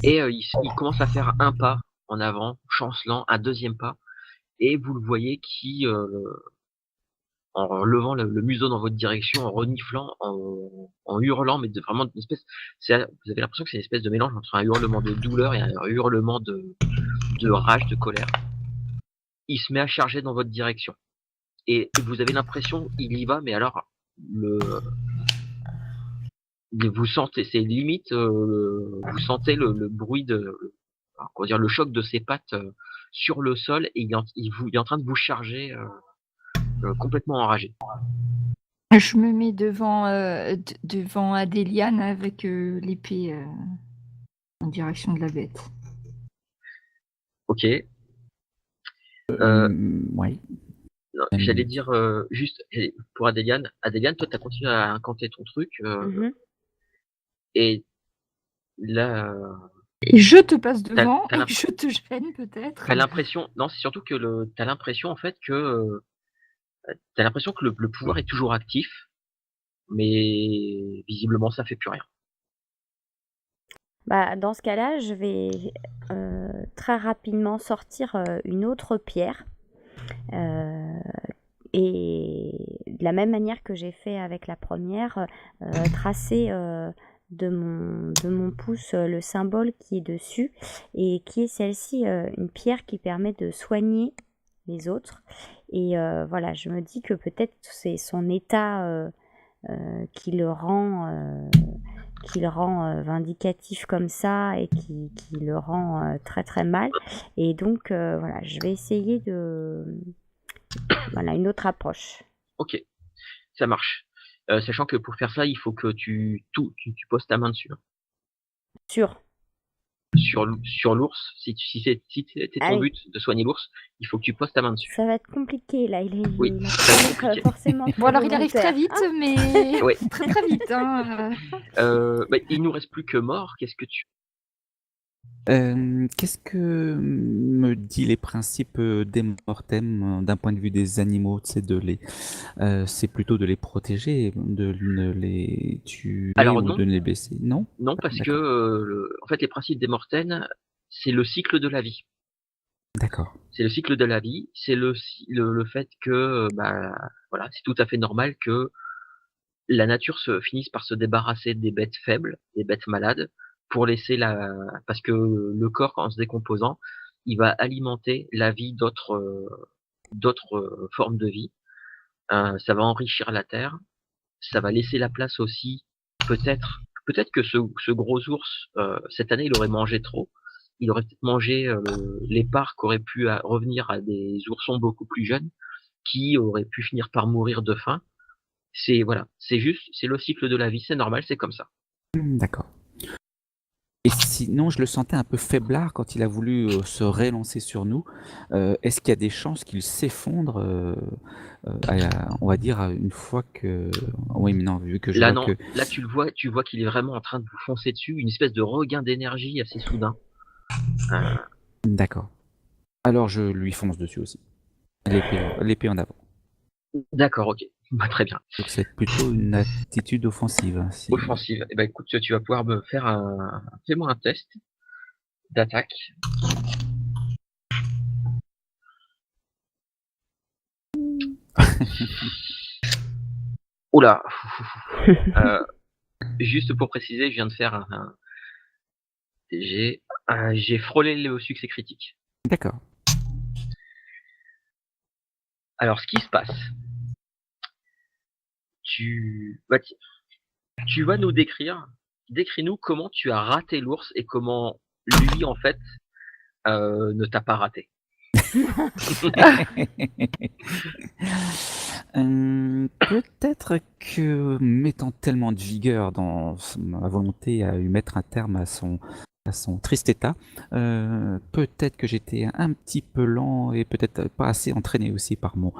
et il commence à faire un pas en avant, chancelant, un deuxième pas, et vous le voyez qui, en levant le museau dans votre direction, en reniflant, en hurlant, mais vraiment une espèce, vous avez l'impression que c'est une espèce de mélange entre un hurlement de douleur et un hurlement de rage, de colère. Il se met à charger dans votre direction. Et vous avez l'impression, il y va, mais alors, vous sentez, c'est limite, vous sentez le bruit comment dire, le choc de ses pattes sur le sol, et il est en train de vous charger complètement enragé. Je me mets devant Adéliane avec l'épée en direction de la bête. Ok. Ouais. Non, j'allais dire juste pour Adéliane. Adéliane, toi, t'as continué à incanter ton truc. Et là, Et je te passe devant et je te gêne peut-être. t'as l'impression, non, c'est surtout que t'as l'impression en fait que t'as l'impression que le pouvoir est toujours actif, mais visiblement ça fait plus rien. Bah, dans ce cas-là, je vais très rapidement sortir une autre pierre. Et de la même manière que j'ai fait avec la première, tracer de mon pouce le symbole qui est dessus, et qui est celle-ci, une pierre qui permet de soigner les autres. Et voilà, je me dis que peut-être c'est son état qui le rend vindicatif comme ça, et qui le rend très très mal. Et donc voilà, je vais essayer voilà, une autre approche. Ok, ça marche. Sachant que pour faire ça, il faut que tu poses ta main dessus. Sur l'ours, si c'était ton but de soigner l'ours, il faut que tu poses ta main dessus. Ça va être compliqué là, Oui, ça va être compliqué. Forcément. Bon, alors il arrive très vite, mais Ouais. très très vite. Hein. Il nous reste plus que mort. Qu'est-ce que tu... Qu'est-ce que me dit les principes des mortem d'un point de vue des animaux, c'est c'est plutôt de les protéger, de ne les tuer ou de ne les blesser, non? Non, parce que en fait les principes des mortem, c'est le cycle de la vie. D'accord. C'est le cycle de la vie, c'est le fait que voilà, c'est tout à fait normal que la nature finisse par se débarrasser des bêtes faibles, des bêtes malades, pour laisser parce que le corps, en se décomposant, il va alimenter la vie d'autres formes de vie. Ça va enrichir la terre, ça va laisser la place aussi, peut-être que ce gros ours, cette année, il aurait mangé trop. Il aurait peut-être mangé les parts qu'auraient pu revenir à des oursons beaucoup plus jeunes, qui auraient pu finir par mourir de faim. C'est le cycle de la vie, c'est normal, c'est comme ça. D'accord. Et sinon, je le sentais un peu faiblard quand il a voulu se rélancer sur nous. Est-ce qu'il y a des chances qu'il s'effondre, on va dire, une fois que... Oui, mais non, vu que je là, vois non. Là, tu vois qu'il est vraiment en train de vous foncer dessus, une espèce de regain d'énergie assez soudain. D'accord. Alors, je lui fonce dessus aussi. L'épée en avant. D'accord, ok. Très bien. Donc c'est plutôt une attitude offensive. Offensive. Eh ben écoute, tu vas pouvoir me faire fais-moi un test d'attaque. Oula. Juste pour préciser, je viens de faire j'ai frôlé le succès critique. D'accord. Alors, ce qui se passe, tu vas nous décris-nous comment tu as raté l'ours et comment lui, en fait, ne t'a pas raté. Peut-être que mettant tellement de vigueur dans ma volonté à lui mettre un terme à son à son triste état. Peut-être que j'étais un petit peu lent et peut-être pas assez entraîné aussi par mon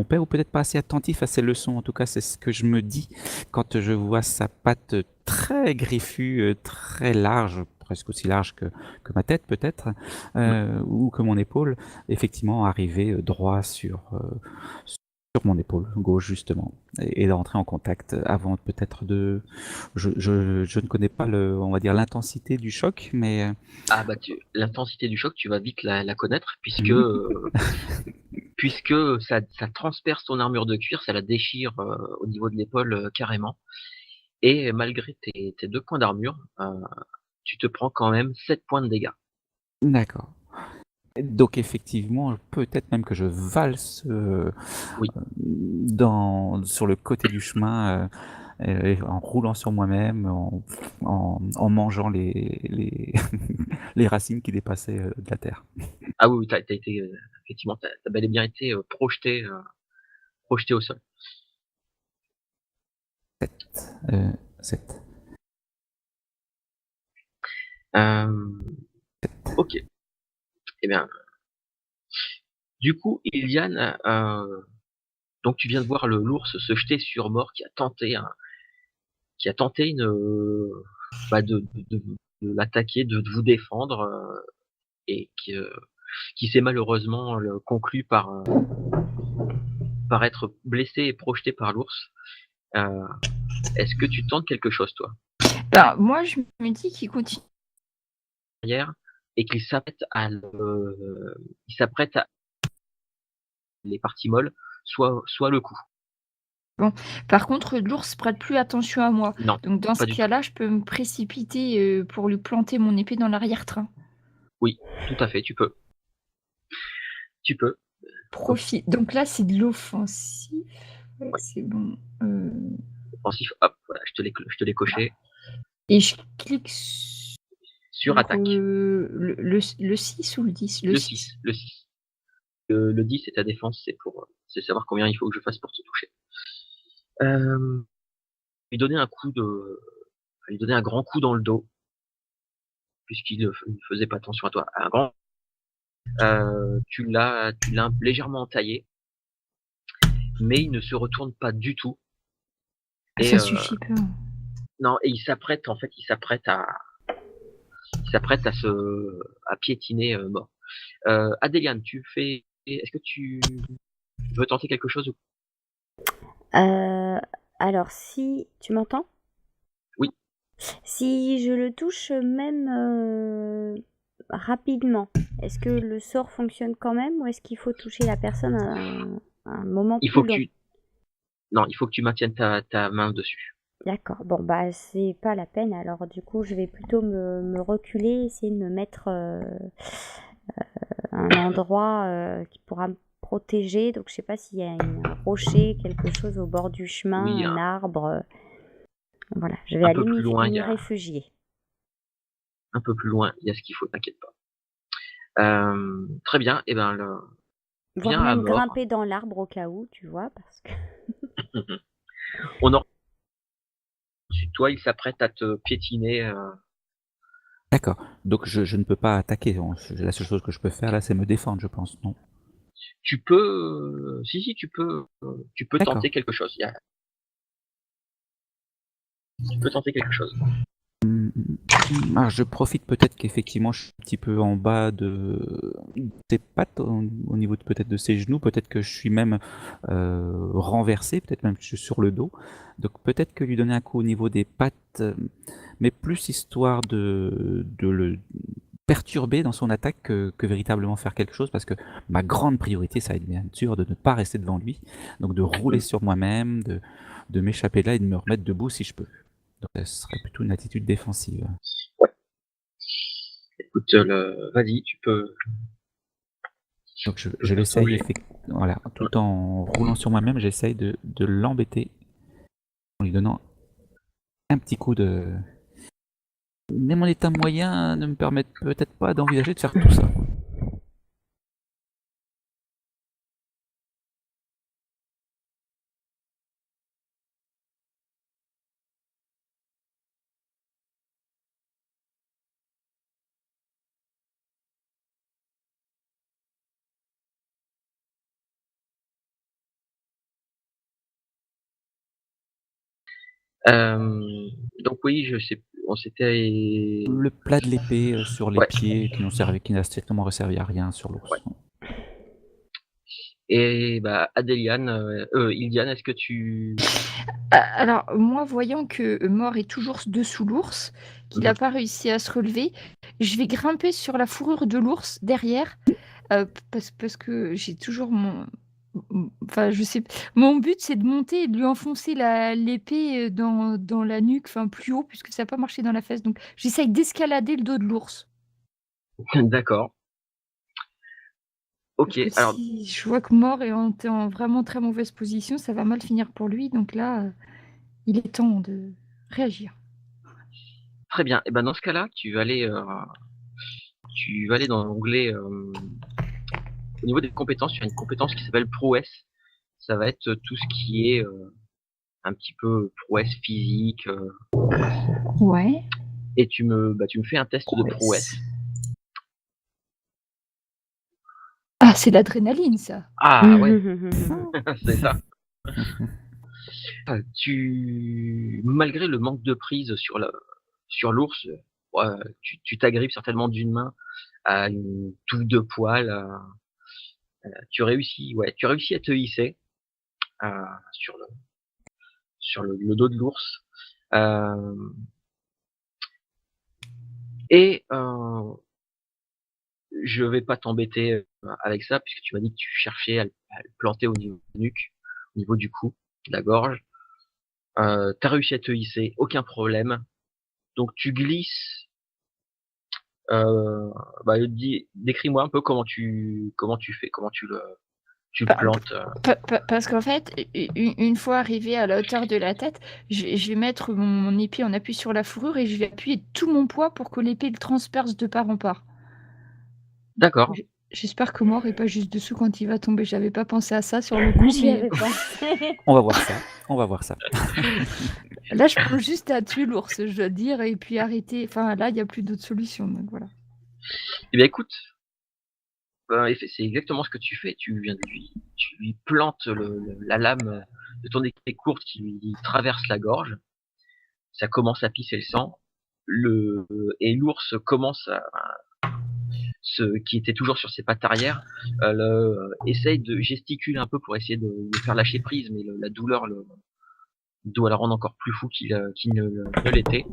père, ou peut-être pas assez attentif à ses leçons. En tout cas, c'est ce que je me dis quand je vois sa patte très griffue, très large, presque aussi large que ma tête peut-être, ou que mon épaule, effectivement arriver droit sur mon épaule gauche justement, et d'entrer en contact avant peut-être de... Je ne connais pas on va dire l'intensité du choc, mais Ah bah l'intensité du choc, tu vas vite la connaître puisque Mhm. puisque ça transperce ton armure de cuir, ça la déchire au niveau de l'épaule carrément. Et malgré tes 2 points d'armure, tu te prends quand même 7 points de dégâts. D'accord. Donc effectivement, peut-être même que je valse Oui. sur le côté du chemin, en roulant sur moi-même, en mangeant les racines qui dépassaient de la terre. Ah oui, t'as été effectivement, t'as bel et bien été projeté au sol. 7. Ok. Eh bien, du coup, Iliane, donc tu viens de voir l'ours se jeter sur Mort qui a tenté bah de l'attaquer, de vous défendre, et qui s'est malheureusement conclu par être blessé et projeté par l'ours. Euh, Est-ce que tu tentes quelque chose, toi, Ben, moi, je me dis qu'il continue. derrière, et il s'apprête à les parties molles, soit le coup. Par contre, l'ours prête plus attention à moi. Non, Donc, dans ce pas du tout. cas-là, je peux me précipiter pour lui planter mon épée dans l'arrière-train. Oui, tout à fait, tu peux. Tu peux. Profit. Donc là, c'est de l'offensif. Ouais, Ouais. c'est bon. Offensif, hop, voilà, je te l'ai coché. Et je clique Sur sur attaque. le 6 ou le 10? Le Le 6. 6. Le 6. Le 10, c'est ta défense, c'est savoir combien il faut que je fasse pour te toucher. Euh, lui donner lui donner un grand coup dans le dos, puisqu'il ne faisait pas attention à toi. Tu l'as légèrement entaillé, mais il ne se retourne pas du tout. Et Ça suffit pas. non, et il s'apprête à piétiner Mort. Adéliane, est-ce que tu veux tenter quelque chose? Euh, alors, si tu m'entends? Oui. Si je le touche même rapidement, est-ce que le sort fonctionne quand même ou est-ce qu'il faut toucher la personne à un moment Il plus faut que long? tu, non, il faut que tu maintiennes ta main dessus. D'accord. Bon, bah, c'est pas la peine. Alors, du coup, je vais plutôt me reculer, essayer de me mettre à un endroit qui pourra me protéger. Donc, je sais pas s'il y a un rocher, quelque chose au bord du chemin, Oui, un arbre. Voilà, je vais un peu aller plus loin, m'y réfugier. un peu plus loin, il y a ce qu'il faut, t'inquiète pas. Très bien, et ben, Voire viens à même Mort. grimper dans l'arbre au cas où, tu vois, parce que... On en ensuite, toi, il s'apprête à te piétiner. D'accord. Donc je ne peux pas attaquer. La seule chose que je peux faire là, c'est me défendre, je pense. Non. Tu peux, si, tu peux D'accord. tenter quelque chose. Tu peux tenter quelque chose. Ah, je profite peut-être qu'effectivement je suis un petit peu en bas de ses pattes, au niveau peut-être de ses genoux, peut-être que je suis même renversé, peut-être même que je suis sur le dos. Donc peut-être que lui donner un coup au niveau des pattes, mais plus histoire de le perturber dans son attaque que véritablement faire quelque chose, parce que ma grande priorité, ça va être bien sûr de ne pas rester devant lui, donc de rouler sur moi-même, de m'échapper de là et de me remettre debout si je peux. Donc ce serait plutôt une attitude défensive. Ouais. Écoute, vas-y, Donc tu peux je faire ton l'essaye, jet. voilà, Ouais. tout en roulant sur moi-même, j'essaye de l'embêter en lui donnant un petit coup de... Mais mon état moyen ne me permet peut-être pas d'envisager de faire tout ça. Donc oui, je sais plus, on s'était... Le plat de l'épée sur les Ouais, pieds qui n'a strictement servi à rien sur ouais. l'ours. Et bah, Iliane, est-ce que tu... Alors, moi, voyant que Mort est toujours dessous l'ours, qu'il n'a pas réussi à se relever, je vais grimper sur la fourrure de l'ours derrière, parce que j'ai toujours enfin, je sais, mon but, c'est de monter et de lui enfoncer l'épée dans la nuque, enfin plus haut, puisque ça n'a pas marché dans la fesse. Donc, j'essaye d'escalader le dos de l'ours. D'accord. Parce Ok, que alors si je vois que Mort est en vraiment très mauvaise position, ça va mal finir pour lui. Donc là, il est temps de réagir. très bien. Et ben dans ce cas-là, tu vas aller dans l'onglet au niveau des compétences. Tu as une compétence qui s'appelle prouesse. Ça va être tout ce qui est un petit peu prouesse physique. Ouais. Et tu me fais un test de prouesse. Ah, c'est l'adrénaline, ça. Ah ouais, c'est ça. Malgré le manque de prise sur l'ours, ouais, tu t'agrippes certainement d'une main à une touffe de poils. Tu réussis à te hisser euh, sur le dos de l'ours. Euh, et je vais pas t'embêter avec ça puisque tu m'as dit que tu cherchais à le planter au niveau du nuque, au niveau du cou, de la gorge. T'as réussi à te hisser, aucun problème. Donc tu glisses. Décris-moi un peu comment tu fais, comment tu le Pa- plantes. Parce qu'en fait, une fois arrivé à la hauteur de la tête, je vais mettre mon épée en appui sur la fourrure et je vais appuyer tout mon poids pour que l'épée le transperce de part en part. D'accord. J'espère que Mort est pas juste dessous quand il va tomber. J'avais pas pensé à ça sur le coup, J'y mais avais pensé. On va voir ça. On va voir ça. là, je pense juste à tuer l'ours, je dois dire, et puis arrêter. Enfin, là, il n'y a plus d'autre solution, donc voilà. Eh bien écoute, c'est exactement ce que tu fais. Tu lui plantes la lame de ton épée courte qui lui traverse la gorge. Ça commence à pisser le sang. Et l'ours commence qui était toujours sur ses pattes arrière, essaye de gesticuler un peu pour essayer de faire lâcher prise, mais la douleur doit la rendre encore plus fou qu'il ne l'était.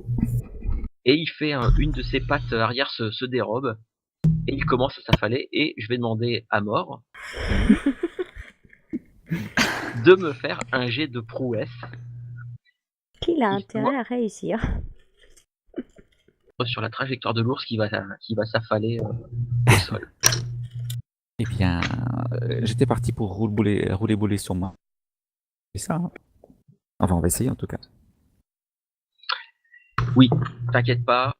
Et il fait une de ses pattes arrière se dérobe et il commence à s'affaler. Et je vais demander à Mort de me faire un jet de prouesse Qu'il a intérêt à réussir. sur la trajectoire de l'ours qui va s'affaler au sol. Eh bien, j'étais parti pour rouler boulet sur moi. C'est ça, hein. Enfin, on va essayer en tout cas. Oui, t'inquiète pas.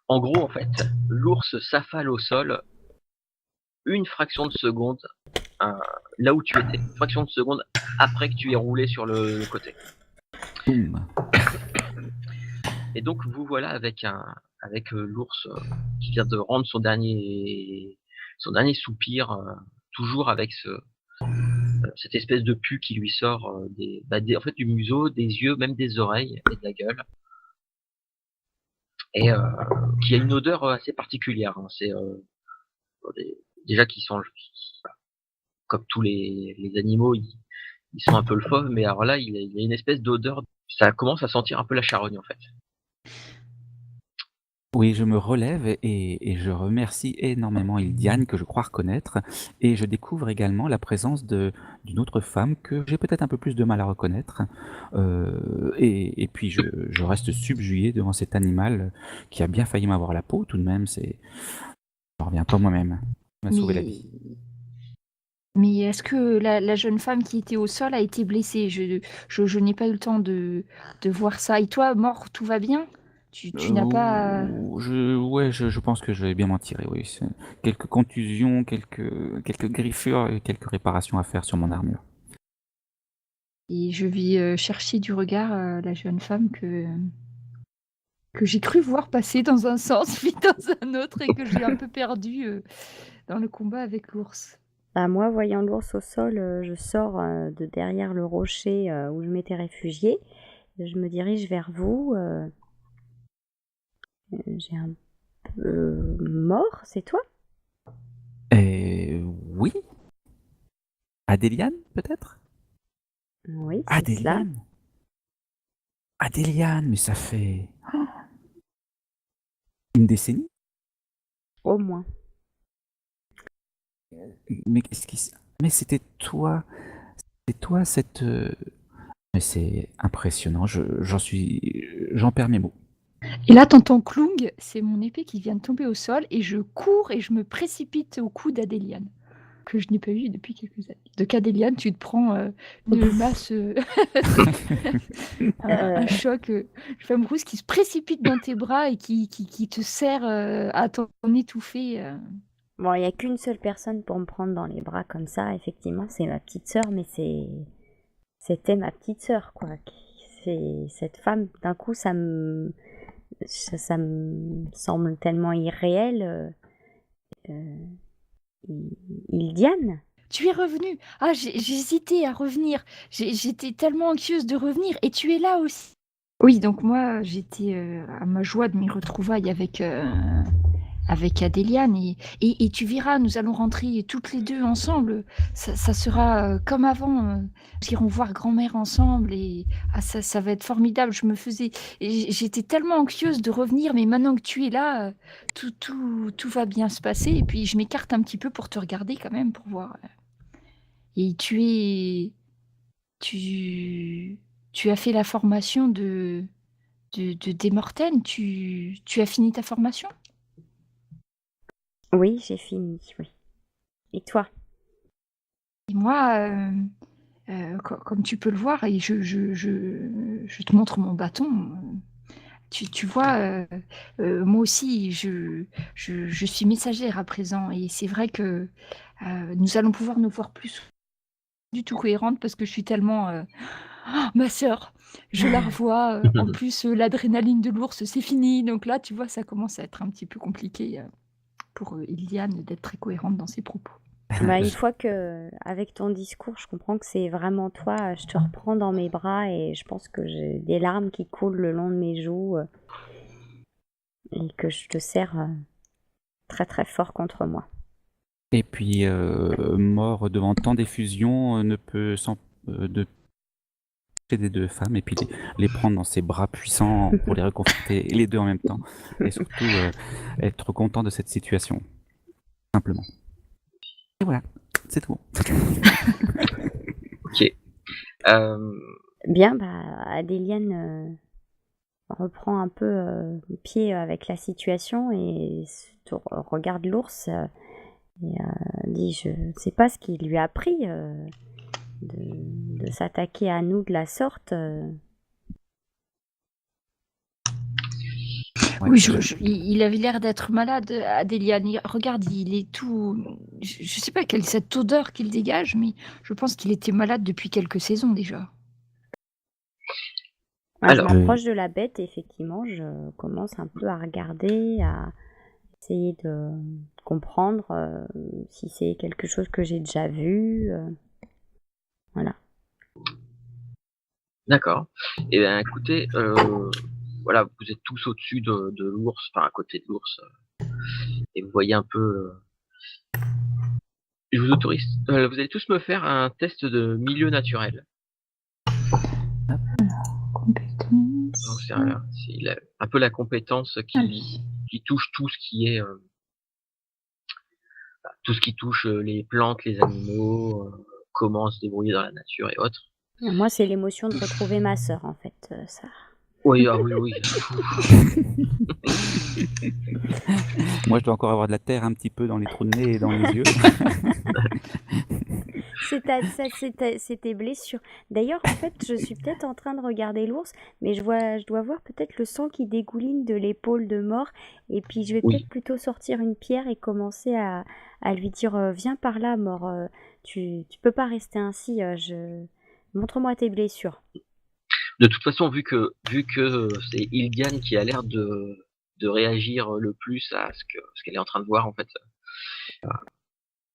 En gros, en fait, l'ours s'affale au sol une fraction de seconde là où tu étais. Une fraction de seconde après que tu aies roulé sur le côté. Boum. Et donc vous voilà avec l'ours qui vient de rendre son dernier soupir, toujours avec cette espèce de pu qui lui sort en fait du museau, des yeux, même des oreilles et de la gueule. Et qui a une odeur assez particulière. Hein. C'est déjà qu'ils sont comme tous les animaux, ils sont un peu le fauve, mais alors là il y a une espèce d'odeur. Ça commence à sentir un peu la charogne en fait. Oui, je me relève et je remercie énormément Iliane, que je crois reconnaître, et je découvre également la présence d'une autre femme que j'ai peut-être un peu plus de mal à reconnaître. Et puis je reste subjugué devant cet animal qui a bien failli m'avoir la peau tout de même. Je ne reviens pas moi-même. Il m'a sauvé la vie. Mais est-ce que la jeune femme qui était au sol a été blessée? Je n'ai pas eu le temps de voir ça. Et toi, Mort, tout va bien? Tu n'as pas... Je pense que je vais bien m'en tirer, oui. Quelques contusions, quelques griffures et quelques réparations à faire sur mon armure. Et je vais chercher du regard la jeune femme que j'ai cru voir passer dans un sens, puis dans un autre, et que j'ai un peu perdu dans le combat avec l'ours. Bah, moi, voyant l'ours au sol, je sors de derrière le rocher où je m'étais réfugiée. Je me dirige vers vous. J'ai un peu mort, c'est toi? Oui. Adéliane, peut-être? Oui, c'est cela. Adéliane, mais ça fait une décennie? Au moins. Mais qu'est-ce qui mais c'était toi cette... Mais c'est impressionnant, j'en perds mes mots. Et là, t'entends clong, c'est mon épée qui vient de tomber au sol et je cours et je me précipite au cou d'Adéliane, que je n'ai pas vu depuis quelques années. Donc Adéliane, tu te prends une masse, un choc, une femme rousse qui se précipite dans tes bras et qui te serre à t'en étouffer. Bon, il n'y a qu'une seule personne pour me prendre dans les bras comme ça, effectivement, c'est ma petite sœur, mais c'était ma petite sœur, quoi. Cette femme, d'un coup, ça me semble tellement irréel. Ildiane? Tu es revenue. Ah, j'hésitais à revenir. J'étais tellement anxieuse de revenir et tu es là aussi. Oui, donc moi, j'étais à ma joie de mes retrouvailles avec Adéliane et tu verras, nous allons rentrer toutes les deux ensemble. Ça sera comme avant. Nous irons voir grand-mère ensemble et ça va être formidable. J'étais tellement anxieuse de revenir, mais maintenant que tu es là, tout va bien se passer. Et puis je m'écarte un petit peu pour te regarder quand même, pour voir. Et tu as fait la formation de Démortène. Tu as fini ta formation? Oui, j'ai fini, oui. Et toi? Et moi, comme tu peux le voir, et je te montre mon bâton. Tu vois, moi aussi, je suis messagère à présent. Et c'est vrai que nous allons pouvoir nous voir plus du tout cohérente parce que je suis tellement... Oh, ma sœur, je la revois. En plus, l'adrénaline de l'ours, c'est fini. Donc là, tu vois, ça commence à être un petit peu compliqué pour Iliane d'être très cohérente dans ses propos. Bah, une fois que, avec ton discours, je comprends que c'est vraiment toi, je te reprends dans mes bras et je pense que j'ai des larmes qui coulent le long de mes joues et que je te serre très très fort contre moi. Et puis, mort devant tant d'effusions, ne peut de des deux femmes et puis les prendre dans ses bras puissants pour les réconforter les deux en même temps. Et surtout, être content de cette situation. Simplement. Et voilà, c'est tout. Ok. Bien, bah, Adéliane reprend un peu pied avec la situation et regarde l'ours et dit je ne sais pas ce qui lui a pris de s'attaquer à nous de la sorte. Ouais, Oui, il avait l'air d'être malade, Adéliane. Regarde, il est tout... Je sais pas quelle est cette odeur qu'il dégage, mais je pense qu'il était malade depuis quelques saisons déjà. Je Alors, m'approche de la bête et effectivement, je commence un peu à regarder, à essayer de comprendre si c'est quelque chose que j'ai déjà vu. Voilà. d'accord. Eh bien, écoutez, voilà, vous êtes tous au-dessus de l'ours, enfin à côté de l'ours, et vous voyez un peu. Je vous autorise. Vous allez tous me faire un test de milieu naturel. Donc, c'est un peu la compétence qui touche tout ce qui est tout ce qui touche les plantes, les animaux, comment se débrouiller dans la nature et autres. Moi, c'est l'émotion de retrouver ma sœur, en fait. Ça. Oui, ah oui, oui. Moi, je dois encore avoir de la terre un petit peu dans les trous de nez et dans les yeux. C'est tes blessures. D'ailleurs, en fait, je suis peut-être en train de regarder l'ours, mais je dois voir peut-être le sang qui dégouline de l'épaule de mort. Et puis, je vais Oui. peut-être plutôt sortir une pierre et commencer à lui dire viens par là, mort. Tu peux pas rester ainsi. Montre-moi tes blessures. De toute façon, vu que c'est Ildiane qui a l'air de réagir le plus à ce qu'elle est en train de voir, en fait,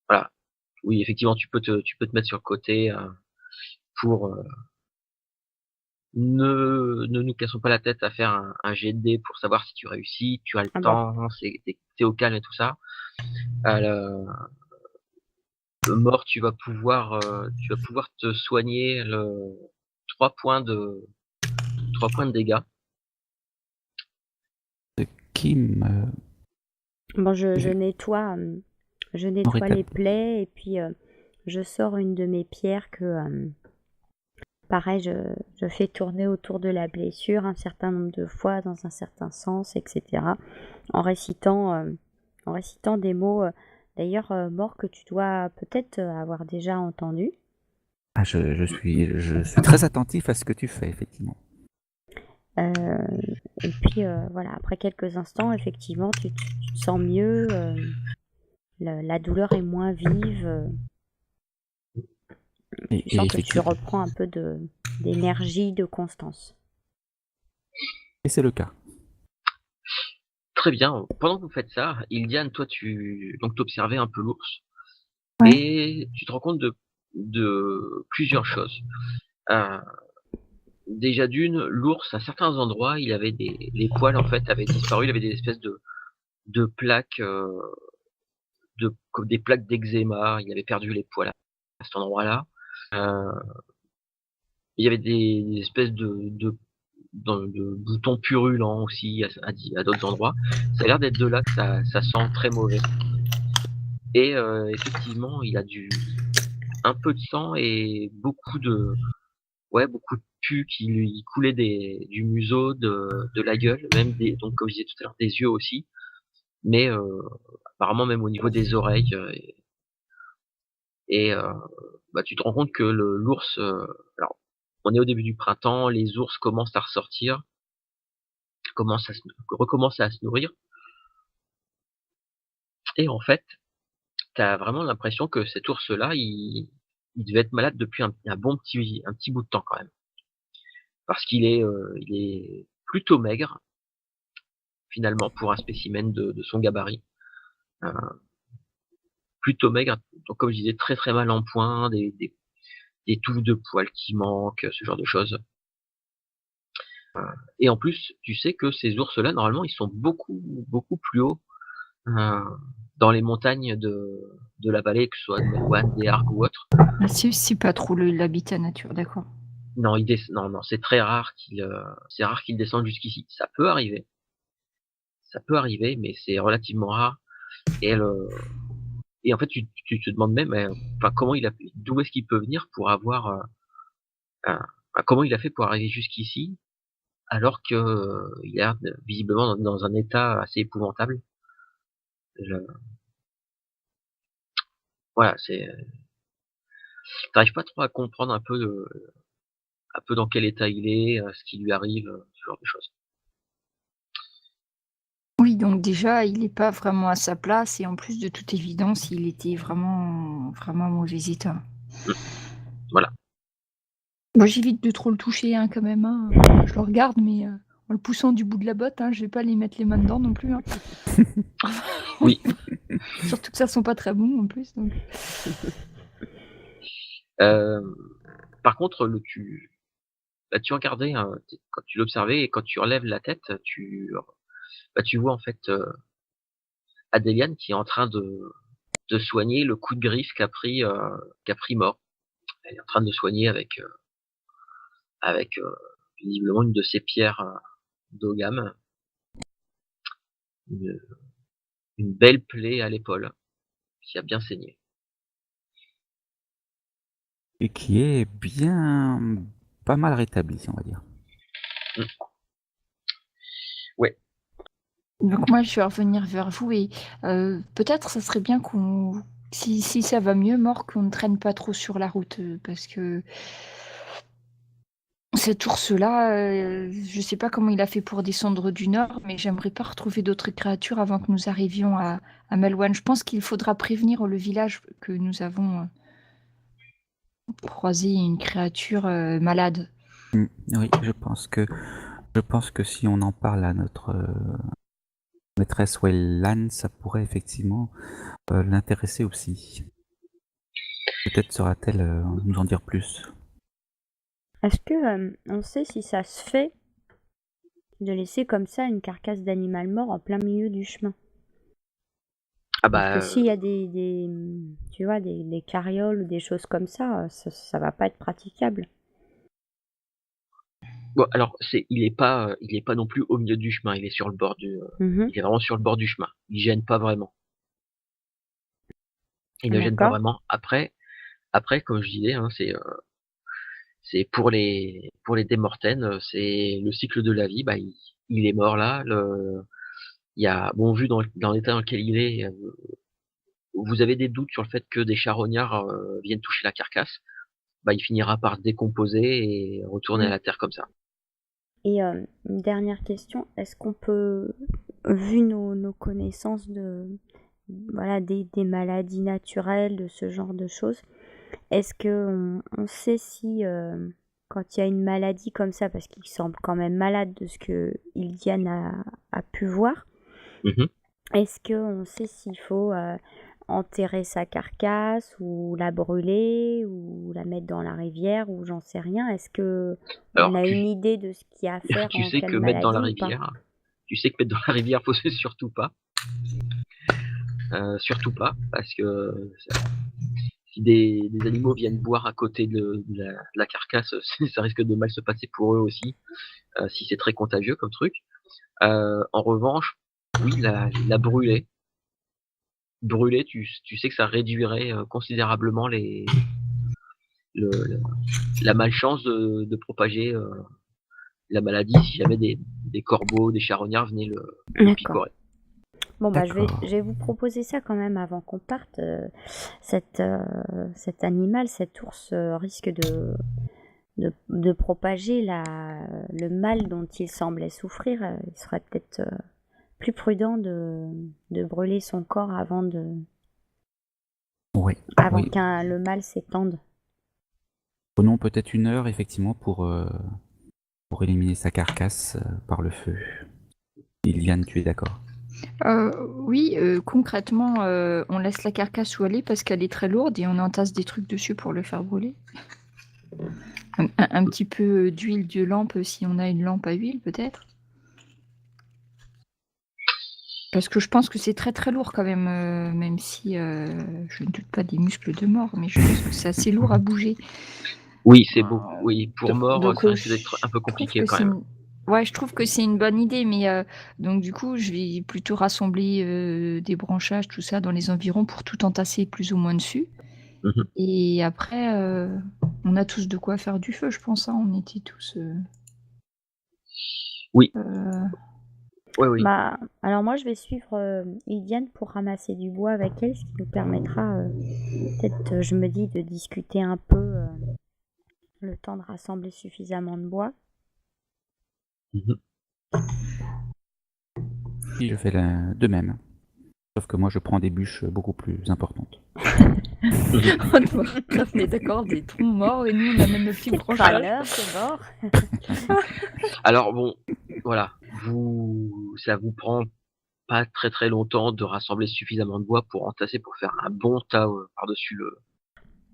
voilà. oui, effectivement, tu peux te mettre sur le côté pour ne nous cassons pas la tête à faire un jet de dés pour savoir si tu réussis. Tu as le Ah bah, temps, t'es au calme et tout ça. Le mort, tu vas pouvoir te soigner 3 points de dégâts. Qui me bon, je je nettoie, je me nettoie les rétablit. plaies et puis je sors une de mes pierres que, pareil, je fais tourner autour de la blessure un certain nombre de fois dans un certain sens, etc. En récitant des mots, d'ailleurs, Mort, que tu dois peut-être avoir déjà entendu. Ah, je suis très attentif à ce que tu fais, effectivement. Et puis voilà, après quelques instants, effectivement, tu te sens mieux, la douleur est moins vive, tu Et sens que tu effectivement, reprends un peu d'énergie, de constance. et c'est le cas. Très bien. Pendant que vous faites ça, Ildiane, toi, donc t'observais un peu l'ours Ouais. et tu te rends compte de plusieurs choses. Euh, Déjà d'une, l'ours, à certains endroits, les poils en fait avaient disparu. Il avait des espèces de plaques, comme des plaques d'eczéma. Il avait perdu les poils à cet endroit-là. Euh, il y avait des espèces de boutons purulents aussi à d'autres endroits. Ça a l'air d'être de là que ça sent très mauvais. Et effectivement, il a un peu de sang et beaucoup de pus qui lui coulait du museau, de la gueule, même donc comme je disais tout à l'heure, des yeux aussi, mais apparemment même au niveau des oreilles. Et bah, tu te rends compte que l'ours, alors on est au début du printemps, les ours commencent à ressortir, recommencent à se nourrir, et en fait, t'as vraiment l'impression que cet ours-là, il devait être malade depuis un petit bout de temps quand même, parce il est plutôt maigre finalement pour un spécimen de son gabarit. Euh, Plutôt maigre, donc comme je disais, très très mal en point, des touffes de poils qui manquent, ce genre de choses. Et en plus, tu sais que ces ours-là, normalement, ils sont beaucoup beaucoup plus hauts euh, dans les montagnes de la vallée, que ce soit de Malouane, des Arcs ou autre. Ah, c'est pas trop l'habitat nature, d'accord. Non, non, non, c'est rare qu'ils descendent jusqu'ici. Ça peut arriver, mais c'est relativement rare. Et et en fait, tu te demandes même, enfin, d'où est-ce qu'il peut venir pour avoir, comment il a fait pour arriver jusqu'ici, alors que il est visiblement dans un état assez épouvantable. Je- voilà, t'arrives pas trop à comprendre un peu dans quel état il est, ce qui lui arrive, ce genre de choses. Oui, donc déjà, il est pas vraiment à sa place et en plus, de toute évidence, il était vraiment vraiment en mauvais état. Mm. Voilà. Moi, j'évite de trop le toucher, hein, quand même, hein. Je le regarde, mais en le poussant du bout de la botte, hein, je vais pas aller mettre les mains dedans non plus, hein. Oui. Surtout que ça sent pas très bon en plus, donc. Euh, Par contre, tu regardais, quand tu l'observais et quand tu relèves la tête, tu vois en fait Adéliane qui est en train de soigner le coup de griffe qu'a pris Mort. Elle est en train de le soigner avec visiblement une de ses pierres d'Ogam, une, une belle plaie à l'épaule qui a bien saigné. Et qui est bien pas mal rétabli, on va dire. Mm. Ouais. Donc moi, je vais revenir vers vous et peut-être ça serait bien qu'on si ça va mieux, Mort, qu'on ne traîne pas trop sur la route, parce que cet ours-là, je sais pas comment il a fait pour descendre du nord, mais j'aimerais pas retrouver d'autres créatures avant que nous arrivions à Malouane. Je pense qu'il faudra prévenir le village que nous avons, croisé une créature, malade. Oui, je pense que si on en parle à notre maîtresse Wellan, ça pourrait effectivement l'intéresser aussi. Peut-être saura-t-elle nous en dire plus. Est-ce que on sait si ça se fait de laisser comme ça une carcasse d'animal mort en plein milieu du chemin? Ah Parce que bah, s'il y a tu vois, des carrioles ou des choses comme ça va pas être praticable. bon, alors il est pas non plus au milieu du chemin, il est sur le bord Mhm. il est vraiment sur le bord du chemin. Il gêne pas vraiment. Il ne gêne pas D'accord. vraiment. Après, comme je disais, hein, c'est pour les Démortaines, c'est le cycle de la vie. Bah, il est mort là. Il y a bon, vu dans l'état dans lequel il est, vous avez des doutes sur le fait que des charognards viennent toucher la carcasse. Bah, il finira par se décomposer et retourner à Mm. la terre comme ça. Et une dernière question, est-ce qu'on peut, vu nos connaissances voilà, des maladies naturelles, de ce genre de choses, est-ce qu'on sait si, quand il y a une maladie comme ça, parce qu'il semble quand même malade de ce que Ildiane a pu voir, Mhm. est-ce qu'on sait s'il faut enterrer sa carcasse ou la brûler ou la mettre dans la rivière ou j'en sais rien? Est-ce que on Alors a une idée de ce qu'il y a à faire tu en sais cas que de mettre dans la maladie ou pas? rivière, faut surtout pas. Surtout pas, parce que si des animaux viennent boire à côté de la carcasse, ça risque de mal se passer pour eux aussi, si c'est très contagieux comme truc. En revanche, oui, la brûler. Brûler, tu sais que ça réduirait considérablement le- la malchance de propager la maladie si jamais des corbeaux, des charognards venaient le D'accord. picorer. Bon, bah, je D'accord. vais vous proposer ça quand même avant qu'on parte. Cet animal, cet ours, risque de propager le mal dont il semblait souffrir. Il serait peut-être plus prudent de brûler son corps Oui, avant oui. qu'un le mal s'étende. Prenons peut-être 1 heure effectivement pour éliminer sa carcasse par le feu. Iliane, tu es d'accord? Oui, concrètement, on laisse la carcasse où elle est parce qu'elle est très lourde et on entasse des trucs dessus pour le faire brûler. Un petit peu d'huile de lampe si on a une lampe à huile peut-être. Parce que je pense que c'est très très lourd quand même si je ne doute pas des muscles de mort, mais je pense que c'est assez lourd à bouger. Oui, c'est beau. Oui, pour mort, Donc ça risque d'être un peu compliqué quand même. Ouais, je trouve que c'est une bonne idée, mais donc du coup, je vais plutôt rassembler des branchages, tout ça, dans les environs pour tout entasser plus ou moins dessus. Mhm. Et après, on a tous de quoi faire du feu, je pense, hein. On était tous... Oui, euh, oui. Bah, alors moi, je vais suivre Lydiane pour ramasser du bois avec elle, ce qui nous permettra peut-être, je me dis, de discuter un peu le temps de rassembler suffisamment de bois. Mhm. Et je fais de même. Sauf que moi, je prends des bûches beaucoup plus importantes. on est d'accord, des troncs morts, et nous, on amène nos petits branchages. Crâneur, c'est mort. Alors bon, voilà, ça vous prend pas très très longtemps de rassembler suffisamment de bois pour entasser pour faire un bon tas par-dessus le.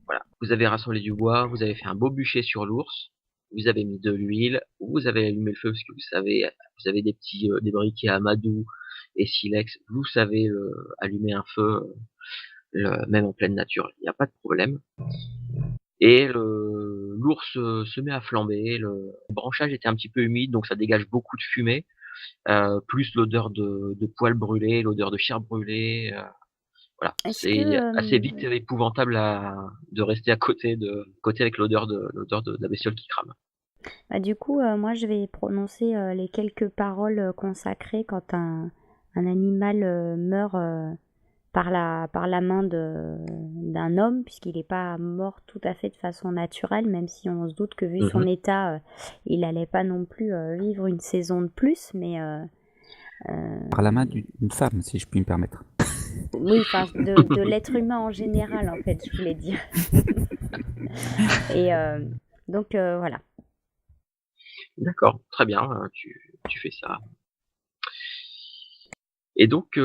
Voilà, vous avez rassemblé du bois, vous avez fait un beau bûcher sur l'ours, vous avez mis de l'huile, vous avez allumé le feu parce que vous avez des briquets à amadou et silex, vous savez allumer un feu même en pleine nature, il n'y a pas de problème. Et l'ours se met à flamber, le branchage était un petit peu humide donc ça dégage beaucoup de fumée. Plus l'odeur de poils brûlés, l'odeur de chair brûlée. Voilà, Est-ce que, c'est assez vite épouvantable de rester à côté avec l'odeur de la bestiole qui crame. bah, du coup, moi, je vais prononcer les quelques paroles consacrées quand un animal meurt par la main d'un homme, puisqu'il n'est pas mort tout à fait de façon naturelle, même si on se doute que vu son Mhm. état, il n'allait pas non plus vivre une saison de plus, mais Par la main d'une femme, si je puis me permettre. oui, enfin de l'être humain en général, en fait, je voulais dire. Et donc voilà. D'accord, très bien, tu fais ça. Et donc,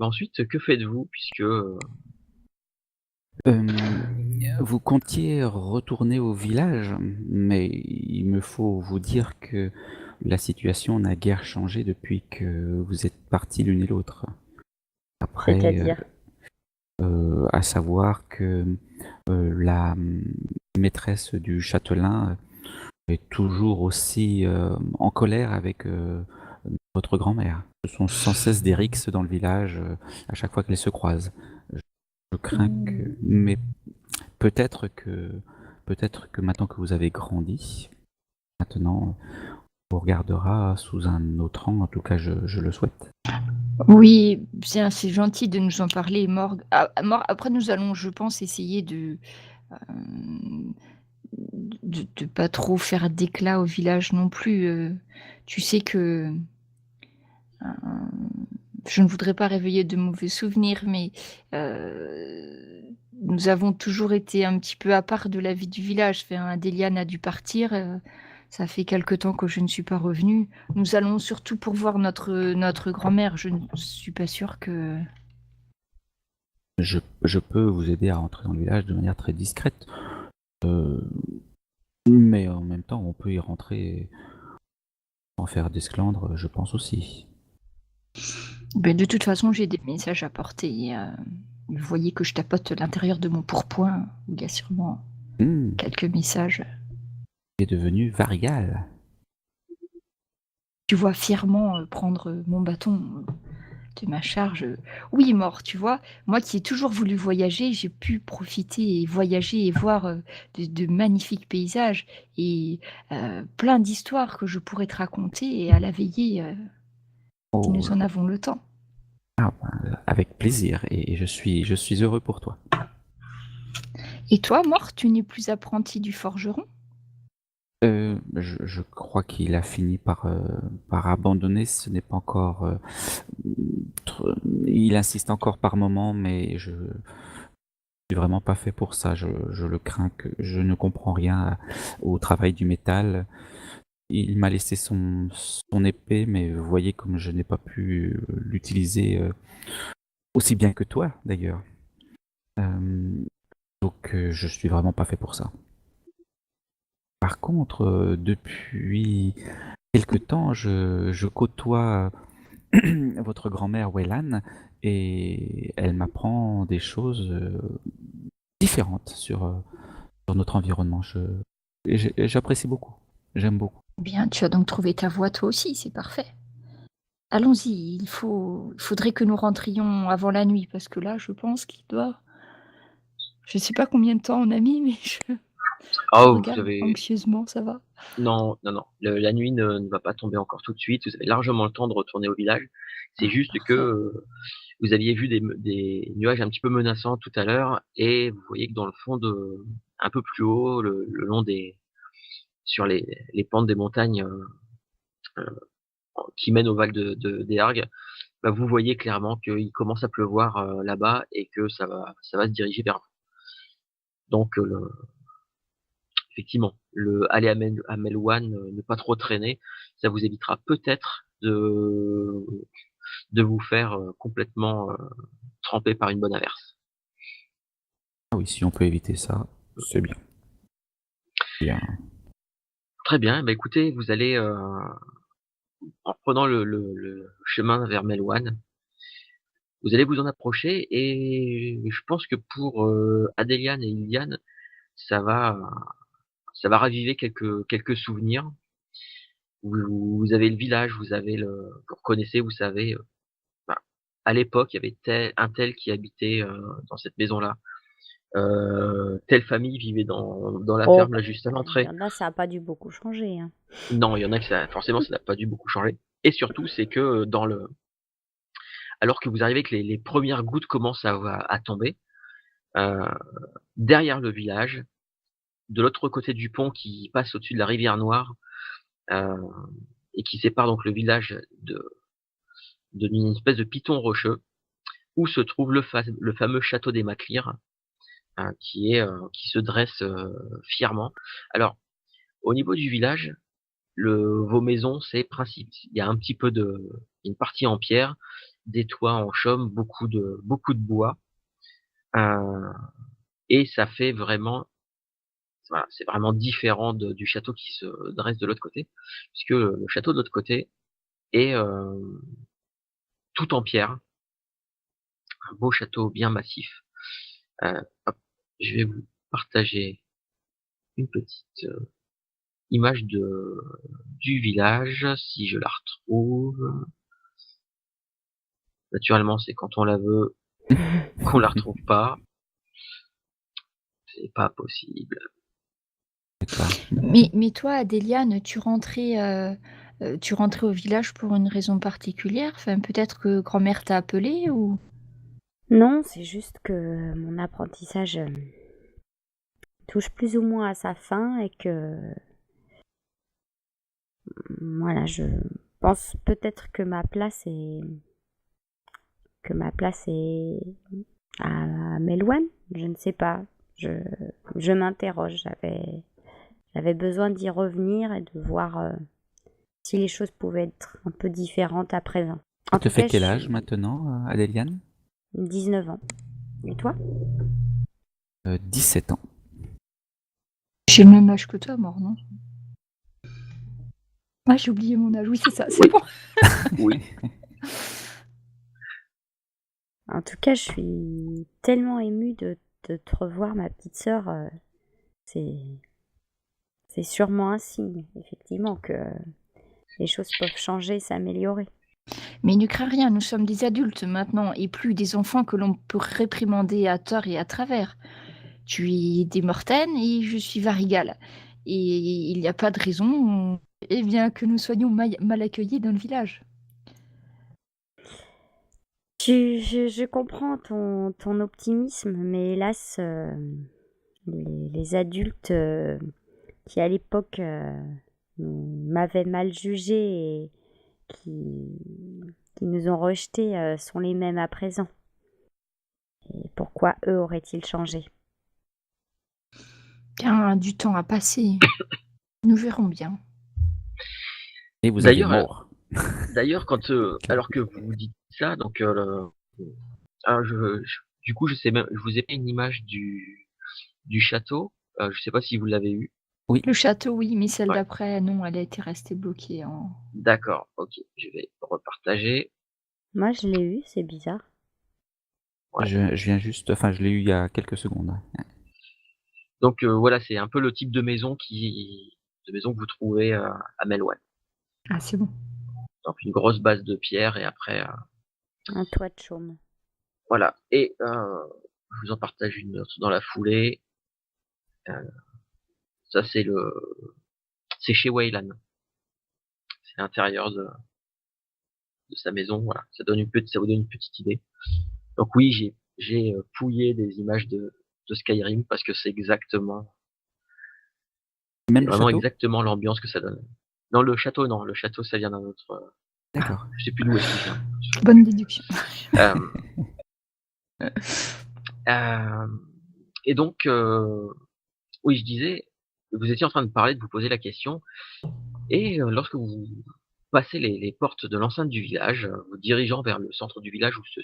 ensuite, que faites-vous puisque Euh, Vous comptiez retourner au village, mais il me faut vous dire que la situation n'a guère changé depuis que vous êtes partis l'une et l'autre. Après, C'est-à-dire? à savoir que la maîtresse du châtelain est toujours aussi en colère avec votre grand-mère. Ce sont sans cesse des rixes dans le village à chaque fois qu'elles se croisent. Je crains que... Mais peut-être que, peut-être que maintenant que vous avez grandi, maintenant, on vous regardera sous un autre angle, en tout cas je le souhaite. Oui, bien, c'est gentil de nous en parler, Morgue. Après, nous allons, je pense, essayer hem, de pas trop faire d'éclat au village non plus, tu sais que, je ne voudrais pas réveiller de mauvais souvenirs, mais, nous avons toujours été un petit peu à part de la vie du village. Enfin, Adéliane a dû partir, ça fait quelque temps que je ne suis pas revenue. Nous allons surtout pour voir notre grand-mère. Je ne suis pas sûre que Je peux vous aider à rentrer dans le village de manière très discrète, mais en même temps, on peut y rentrer sans faire d'esclandre, je pense aussi. beh, de toute façon, j'ai des messages à porter et vous voyez que je tapote l'intérieur de mon pourpoint. Il y a sûrement Mmh, quelques messages. tu es devenu Varial. Tu vois fièrement, prendre, mon bâton, de ma charge, oui, Mort, tu vois? Moi qui ai toujours voulu voyager, j'ai pu profiter et voyager et voir, de magnifiques paysages et plein d'histoires que je pourrais te raconter et à la veillée, si Oh, nous en avons le temps. avec plaisir et je suis heureux pour toi. Et toi, Mort, tu n'es plus apprenti du forgeron? Je crois qu'il a fini par abandonner, ce n'est pas encore, tr il insiste encore par moments, mais je suis vraiment pas fait pour ça. Je le crains que je ne comprends rien au travail du métal. Il m'a laissé son épée, mais vous voyez comme je n'ai pas pu l'utiliser, aussi bien que toi d'ailleurs. Hem, donc je suis vraiment pas fait pour ça. Par contre, depuis quelque temps, je côtoie votre grand-mère Wellan et elle m'apprend des choses, différentes sur notre environnement. J'apprécie beaucoup, j'aime beaucoup. Bien, tu as donc trouvé ta voie toi aussi, c'est parfait. Allons-y, il faudrait que nous rentrions avant la nuit parce que là, je pense qu'il doit je sais pas combien de temps on a mis, mais je Oh, vous regarde avez anxieusement, ça va? non, non, non, la nuit ne va pas tomber encore tout de suite. Vous avez largement le temps de retourner au village. C'est Ah, juste que, parfait. vous aviez vu des nuages un petit peu menaçants tout à l'heure et vous voyez que dans le fond de un peu plus haut, le long des sur les pentes des montagnes, heu, qui mènent au Val de d'Ergue, bah, vous voyez clairement qu'il commence à pleuvoir, là-bas et que ça va se diriger vers vous. Donc, effectivement, aller à Melouane, ne pas trop traîner, ça vous évitera peut-être de vous faire, complètement, tremper par une bonne averse. Ah oui, si on peut éviter ça, c'est bien. Bien. Très bien, bah, écoutez, vous allez, en prenant le chemin vers Melouane, vous allez vous en approcher et je pense que pour, Adéliane et Liliane, ça va ça va raviver quelques souvenirs. Vous avez le village, vous reconnaissez, vous savez, bah, à l'époque, il y avait un tel qui habitait, dans cette maison-là. Telle famille vivait dans la Oh, ferme bah, là juste à il y l'entrée. en a, ça a pas dû beaucoup changer, hein. Non, il y en a que ça forcément ça n'a pas dû beaucoup changer et surtout c'est que, alors que vous arrivez que les premières gouttes commencent à tomber, heu, derrière le village, de l'autre côté du pont qui passe au-dessus de la rivière Noire, heu et qui sépare donc le village d'une espèce de piton rocheux, où se trouve le fameux château des Maclires, qui se dresse, fièrement. Alors, au niveau du village, vos maisons, il y a un petit peu une partie en pierre, des toits en chaume, beaucoup de bois, heu et ça fait vraiment, voilà, c'est vraiment différent du château qui se dresse de l'autre côté, puisque le château de l'autre côté est tout en pierre, un beau château bien massif. Hop, je vais vous partager une petite image du village, si je la retrouve. Naturellement, c'est quand on la veut qu'on la retrouve pas. C'est pas possible. D'accord. Mais toi, Adéliane, tu rentrais au village pour une raison particulière? Enfin, peut-être que grand-mère t'a appelé ou... Non, c'est juste que mon apprentissage touche plus ou moins à sa fin et que voilà, je pense peut-être que ma place est à Melouane. Je ne sais pas. Je m'interroge. J'avais besoin d'y revenir et de voir si les choses pouvaient être un peu différentes à présent. En Tu te tout fais cas, quel je âge suis maintenant, Adéliane? 19 ans. Et toi? 17 ans. J'ai le même âge que toi, mort, non? Ah, j'ai oublié mon âge. Oui, c'est ça, c'est Oui. bon. Oui. En tout cas, je suis tellement émue de te revoir, ma petite sœur. C'est sûrement un signe, effectivement, que les choses peuvent changer, s'améliorer. Mais ne crains rien, nous sommes des adultes maintenant et plus des enfants que l'on peut réprimander à tort et à travers. Tu es des Mortaines et je suis Varigale. Et il n'y a pas de raison, eh bien, que nous soyons mal accueillis dans le village. Je comprends ton optimisme, mais hélas, les adultes qui à l'époque m'avaient mal jugé et qui nous ont rejetés sont les mêmes à présent. Et pourquoi eux auraient-ils changé? Bien, du temps a passé. Nous verrons bien. Et vous avez D'ailleurs, mort. D'ailleurs, alors que vous dites ça, donc alors du coup, je sais même, je vous ai fait une image du château. Je sais pas si vous l'avez eu. Le château, oui, mais celle Ouais. d'après, non, elle a été restée bloquée en... D'accord, ok, je vais repartager. Moi, je l'ai eu, c'est bizarre. Ouais. Je viens juste, enfin, je l'ai eu il y a quelques secondes. Donc voilà, c'est un peu le type de maison que vous trouvez à Melouane. Ah, c'est bon. Donc une grosse base de pierre et après Un toit de chaume. voilà. Et je vous en partage une autre dans la foulée. Ça c'est chez Wayland. C'est l'intérieur de sa maison. Voilà, ça vous donne une petite idée. Donc oui, j'ai fouillé des images de Skyrim parce que c'est Même le vraiment château? exactement l'ambiance que ça donne. Non, le château ça vient d'un autre. D'accord. Je sais plus d'où est-ce qu'il vient. Bonne déduction. Et donc, oui, je disais, vous étiez en train de parler, de vous poser la question, et lorsque vous passez les portes de l'enceinte du village, vous dirigeant vers le centre du village où se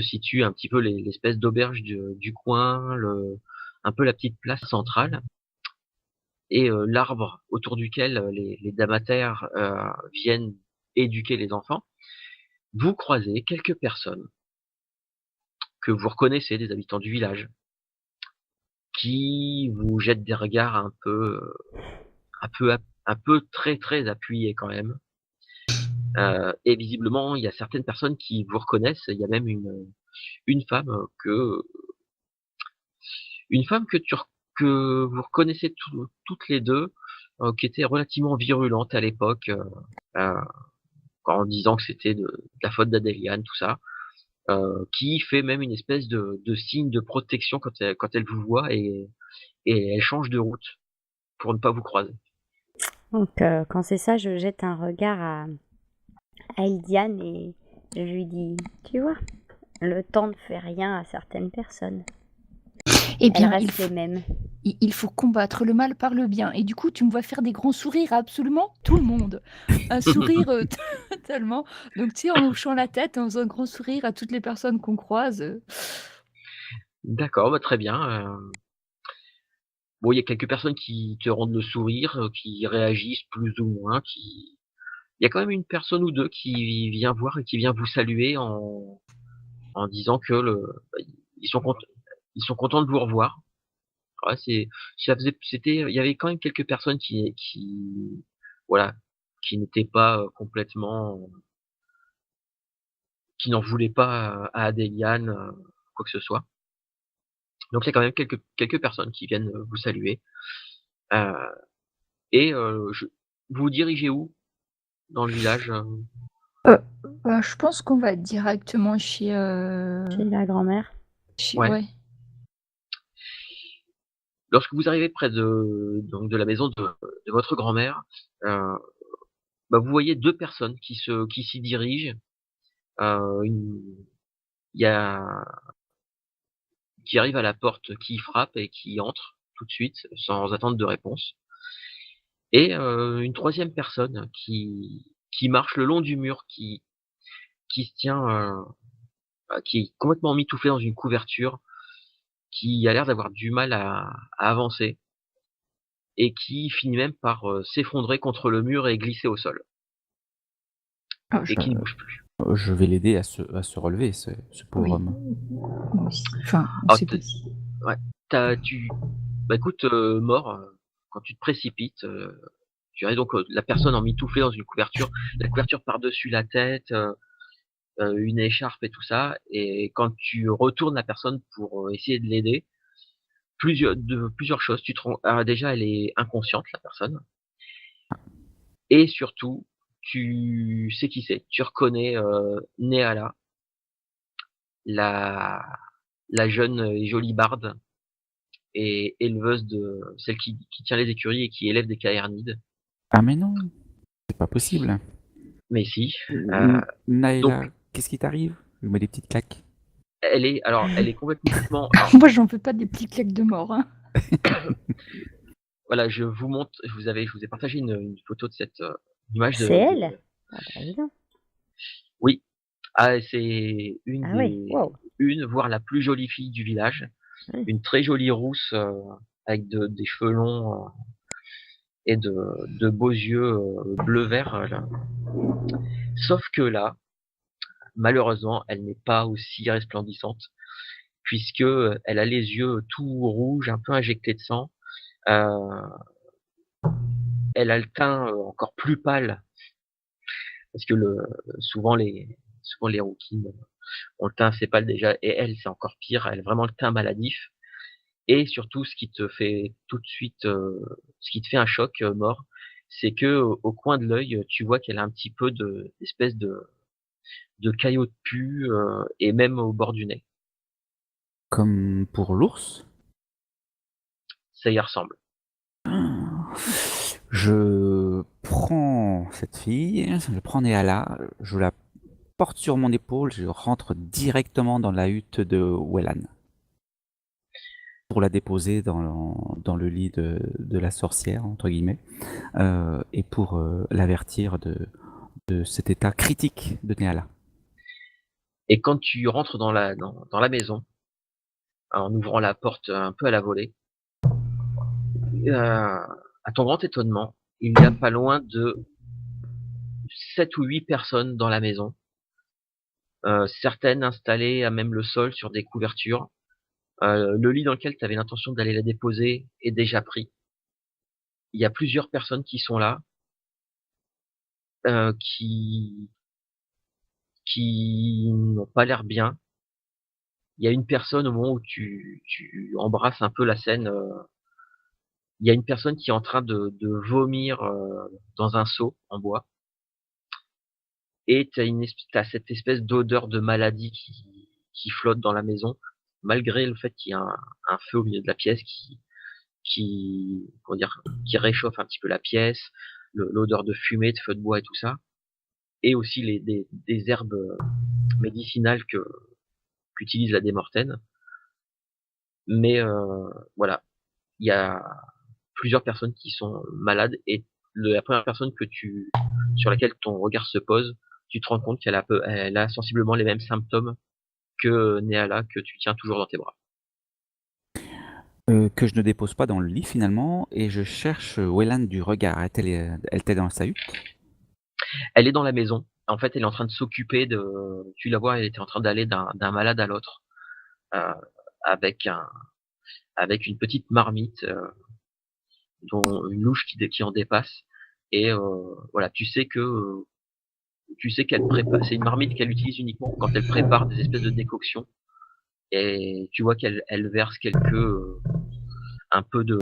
situe un petit peu l'espèce d'auberge du coin, un peu la petite place centrale, et l'arbre autour duquel les damataires viennent éduquer les enfants, vous croisez quelques personnes que vous reconnaissez, des habitants du village, qui vous jettent des regards un peu très très appuyés quand même. Et visiblement, il y a certaines personnes qui vous reconnaissent. Il y a même une femme que vous reconnaissez toutes les deux, qui était relativement virulente à l'époque, en disant que c'était de la faute d'Adéliane, tout ça. Qui fait même une espèce de signe de protection quand elle vous voit et elle change de route pour ne pas vous croiser. Donc, quand c'est ça, je jette un regard à Eldiane et je lui dis, tu vois, le temps ne fait rien à certaines personnes. Eh bien, Elles restent les mêmes. Il faut combattre le mal par le bien. Et du coup, tu me vois faire des grands sourires à absolument tout le monde. Un sourire tellement... Donc, tu sais, en hochant la tête, en faisant un grand sourire à toutes les personnes qu'on croise. D'accord, bah, très bien. Bon, il y a quelques personnes qui te rendent le sourire, qui réagissent plus ou moins, qui il y a quand même une personne ou 2 qui vient voir et qui vient vous saluer en disant que bah, ils sont cont ils sont contents de vous revoir. Ouais, il y avait quand même quelques personnes voilà, qui n'étaient pas, complètement qui n'en voulaient pas à Adéliane, quoi que ce soit. Donc il y a quand même quelques personnes qui viennent, vous saluer, heu et je vous vous dirigez où dans le village, Heu, je pense qu'on va directement Chez la grand-mère. chez Ouais. ouais. Lorsque vous arrivez près de la maison de votre grand-mère, heu, bah, vous voyez 2 personnes qui s'y dirigent, une il y a qui arrive à la porte, qui frappe et qui entre tout de suite sans attendre de réponse et une troisième personne qui marche le long du mur, qui se tient, qui est complètement emmitouflé dans une couverture, qui a l'air d'avoir du mal à avancer et qui finit même par, s'effondrer contre le mur et glisser au sol Ah et qui ne bouge plus. Je vais l'aider à se relever, ce pauvre oui, homme. moi aussi. Enfin, Ah c'est tu possible. ouais, tu bah, écoute, mort, quand tu te précipites, tu arrives donc, la personne emmitouflée dans une couverture, la couverture par-dessus la tête, une écharpe et tout ça et quand tu retournes la personne pour, essayer de l'aider, plusieurs choses, tu te rends déjà elle est inconsciente la personne et surtout, tu sais qui c'est. Tu reconnais, Néala, la jeune et jolie barde et éleveuse de celle qui tient les écuries et qui élève des caërnides. Ah mais non, c'est pas possible. Mais si, heu, donc Naëla, qu'est-ce qui t'arrive? Je me mets des petites claques. elle est complètement alors Moi, j'en veux pas des petits claques de mort, hein. voilà, je vous montre je vous ai partagé une photo de cette, image C'est de elle? Ah bah, dis donc. oui, c'est Ah oui, waouh! une, voire la plus jolie fille du village. Mmh. Une très jolie rousse, avec des cheveux longs, et de beaux yeux, bleu-vert, là. Sauf que là, malheureusement, elle n'est pas aussi resplendissante puisque, elle a les yeux tout rouges, un peu injectés de sang. Heu, Elle a le teint, encore plus pâle parce que souvent les rouquines ont le teint assez pâle déjà et elle, c'est encore pire. Elle a vraiment le teint maladif et surtout ce qui te fait tout de suite, ce qui te fait un choc, mort, c'est que au coin de l'œil, tu vois qu'elle a un petit peu d'espèce de caillots de pus, et même au bord du nez. Comme pour l'ours? Ça y ressemble. Je prends cette fille, je prends Néala, je la porte sur mon épaule, je rentre directement dans la hutte de Wellan pour la déposer dans le lit de la sorcière, entre guillemets, et pour l'avertir de cet état critique de Néala. Et quand tu rentres dans la maison, en ouvrant la porte un peu à la volée, à ton grand étonnement, il y a pas loin de 7 ou 8 personnes dans la maison, certaines installées à même le sol sur des couvertures. Le lit dans lequel tu avais l'intention d'aller la déposer est déjà pris. Il y a plusieurs personnes qui sont là, heu, qui qui n'ont pas l'air bien. Il y a une personne au moment où tu embrasses un peu la scène, il y a une personne qui est en train de vomir, dans un seau en bois et tu as cette espèce d'odeur de maladie qui flotte dans la maison, malgré le fait qu'il y a un feu au milieu de la pièce comment dire? Qui réchauffe un petit peu la pièce, l'odeur de fumée, de feu de bois et tout ça et aussi des herbes, médicinales qu'utilise la Démortaine. Mais voilà, il y a plusieurs personnes qui sont malades et la première personne sur laquelle ton regard se pose, tu te rends compte elle a sensiblement les mêmes symptômes que Néala que tu tiens toujours dans tes bras. Que je ne dépose pas dans le lit finalement et je cherche, Welland du regard. Elle était dans sa hutte? Elle est dans la maison. En fait, elle est en train de s'occuper de tu la vois, elle était en train d'aller d'un malade à l'autre, heu, avec un avec une petite marmite, dont une louche qui en dépasse et voilà, tu sais qu'elle prépare c'est une marmite qu'elle utilise uniquement quand elle prépare des espèces de décoctions et tu vois qu'elle verse un peu de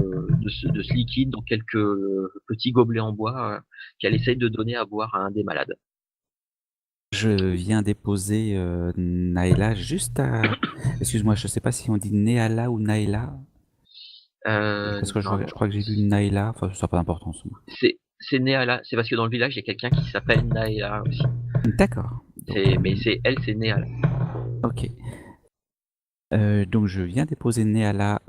ce liquide dans quelques, petits gobelets en bois, qu'elle essaye de donner à boire à un des malades. Je viens déposer, Naëla juste à excuse-moi, je sais pas si on dit Néala ou Naëla? Parce que Non, je crois que j'ai vu Naëla, enfin ça a pas d'importance. c'est Néala, c'est parce que dans le village, il y a quelqu'un qui s'appelle Naëla aussi. D'accord, donc Mais c'est Néala. OK. Donc je viens déposer Néala,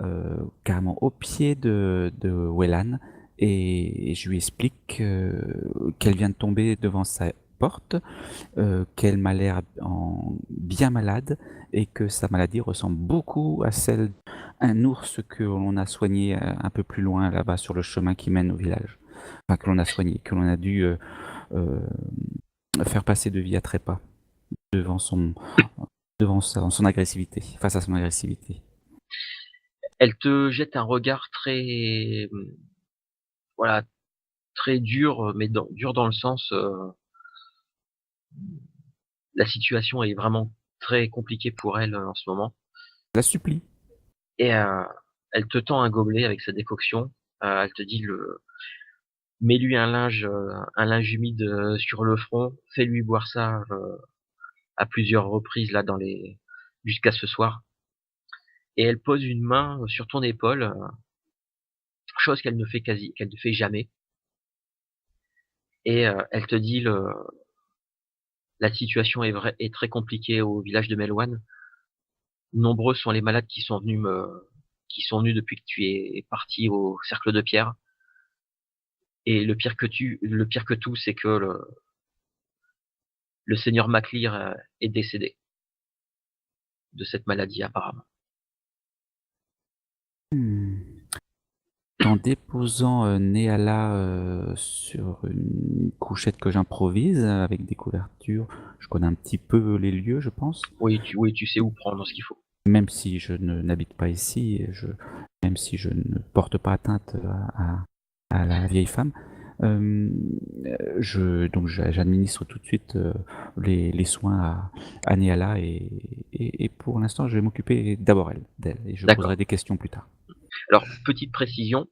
carrément au pied de Wellan et je lui explique, qu'elle vient de tomber devant sa porte, qu'elle m'a l'air bien malade et que sa maladie ressemble beaucoup à celle d'un ours que l'on a soigné, un peu plus loin là-bas sur le chemin qui mène au village. Enfin que l'on a soigné, que l'on a dû, heu, faire passer de vie à trépas devant son agressivité, face à son agressivité. Elle te jette un regard très, voilà, très dur, mais dur dans le sens, la situation est vraiment très compliquée pour elle, en ce moment Je la supplie. et elle te tend un gobelet avec sa décoction. Elle te dit le mets-lui un linge humide, sur le front, fais-lui boire ça, à plusieurs reprises là jusqu'à ce soir et elle pose une main sur ton épaule, chose qu'elle ne fait jamais et elle te dit la situation est très compliquée au village de Melwan. Nombreux sont les malades qui sont venus depuis que tu es parti au cercle de pierre. Et le pire que tout, c'est que le seigneur Maclear est décédé de cette maladie apparemment. Mmh. En déposant, Néala, sur une couchette que j'improvise avec des couvertures, je connais un petit peu les lieux, je pense. Oui, tu sais où prendre ce qu'il faut. Même si je n'habite pas ici, même si je ne porte pas atteinte à la vieille femme, donc j'administre tout de suite les soins à Néala et pour l'instant je vais m'occuper d'abord d'elle et je D'accord. poserai des questions plus tard. Alors, petite précision,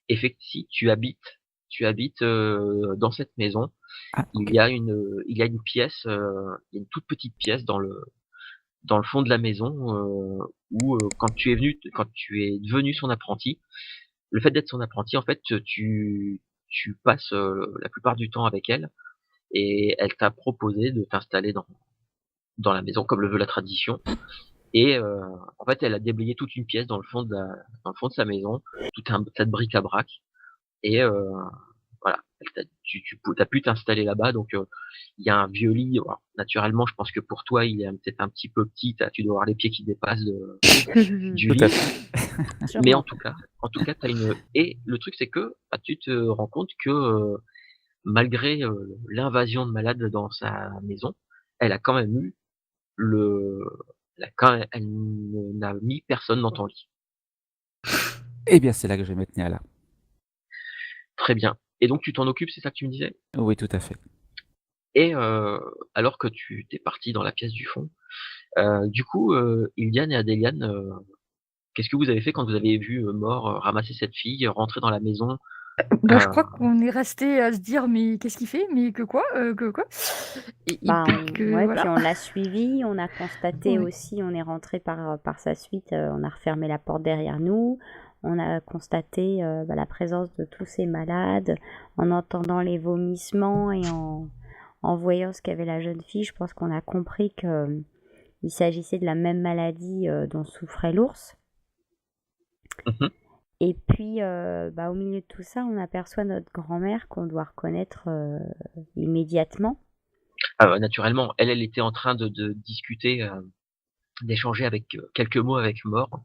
effectivement, tu habites dans cette maison. Ah, ok. Il y a une pièce, il y a une toute petite pièce dans le fond de la maison où quand tu es devenu son apprenti, le fait d'être son apprenti, en fait, tu passes la plupart du temps avec elle et elle t'a proposé de t'installer dans la maison comme le veut la tradition. Et en fait, elle a déblayé toute une pièce dans le fond de sa maison, tout un tas de bric-à-brac. Et voilà, t'as pu t'installer là-bas. Donc il y a un vieux lit. Alors, naturellement, je pense que pour toi, il est peut-être un petit peu petit. Tu dois avoir les pieds qui dépassent du Tout à lit. fait. Mais Sûrement. en tout cas, et le truc, c'est que bah, tu te rends compte que malgré l'invasion de malades dans sa maison, elle a quand même eu le, elle n'a mis personne dans ton lit. Eh bien, c'est là que je vais mettre Néala. Très bien. Et donc tu t'en occupes, c'est ça que tu me disais? Oui, tout à fait. Et alors que tu t'es parti dans la pièce du fond, du coup, Ilian et Adéliane, qu'est-ce que vous avez fait quand vous avez vu Mort ramasser cette fille, rentrer dans la maison? Bah, je Heu, crois qu'on est resté à se dire: «Mais qu'est-ce qu'il fait? Mais que quoi? Que quoi?» Et Bah, puis que ouais, puis voilà. on l'a suivi, on a constaté Ouais. aussi, on est rentré par sa suite, on a refermé la porte derrière nous, on a constaté bah, la présence de tous ces malades, en entendant les vomissements et en voyant ce qu'avait la jeune fille, je pense qu'on a compris que il s'agissait de la même maladie dont souffrait l'ours. mmh Et puis, bah, au milieu de tout ça, on aperçoit notre grand-mère qu'on doit reconnaître immédiatement. Naturellement, elle était en train de discuter, d'échanger avec quelques mots avec Mort.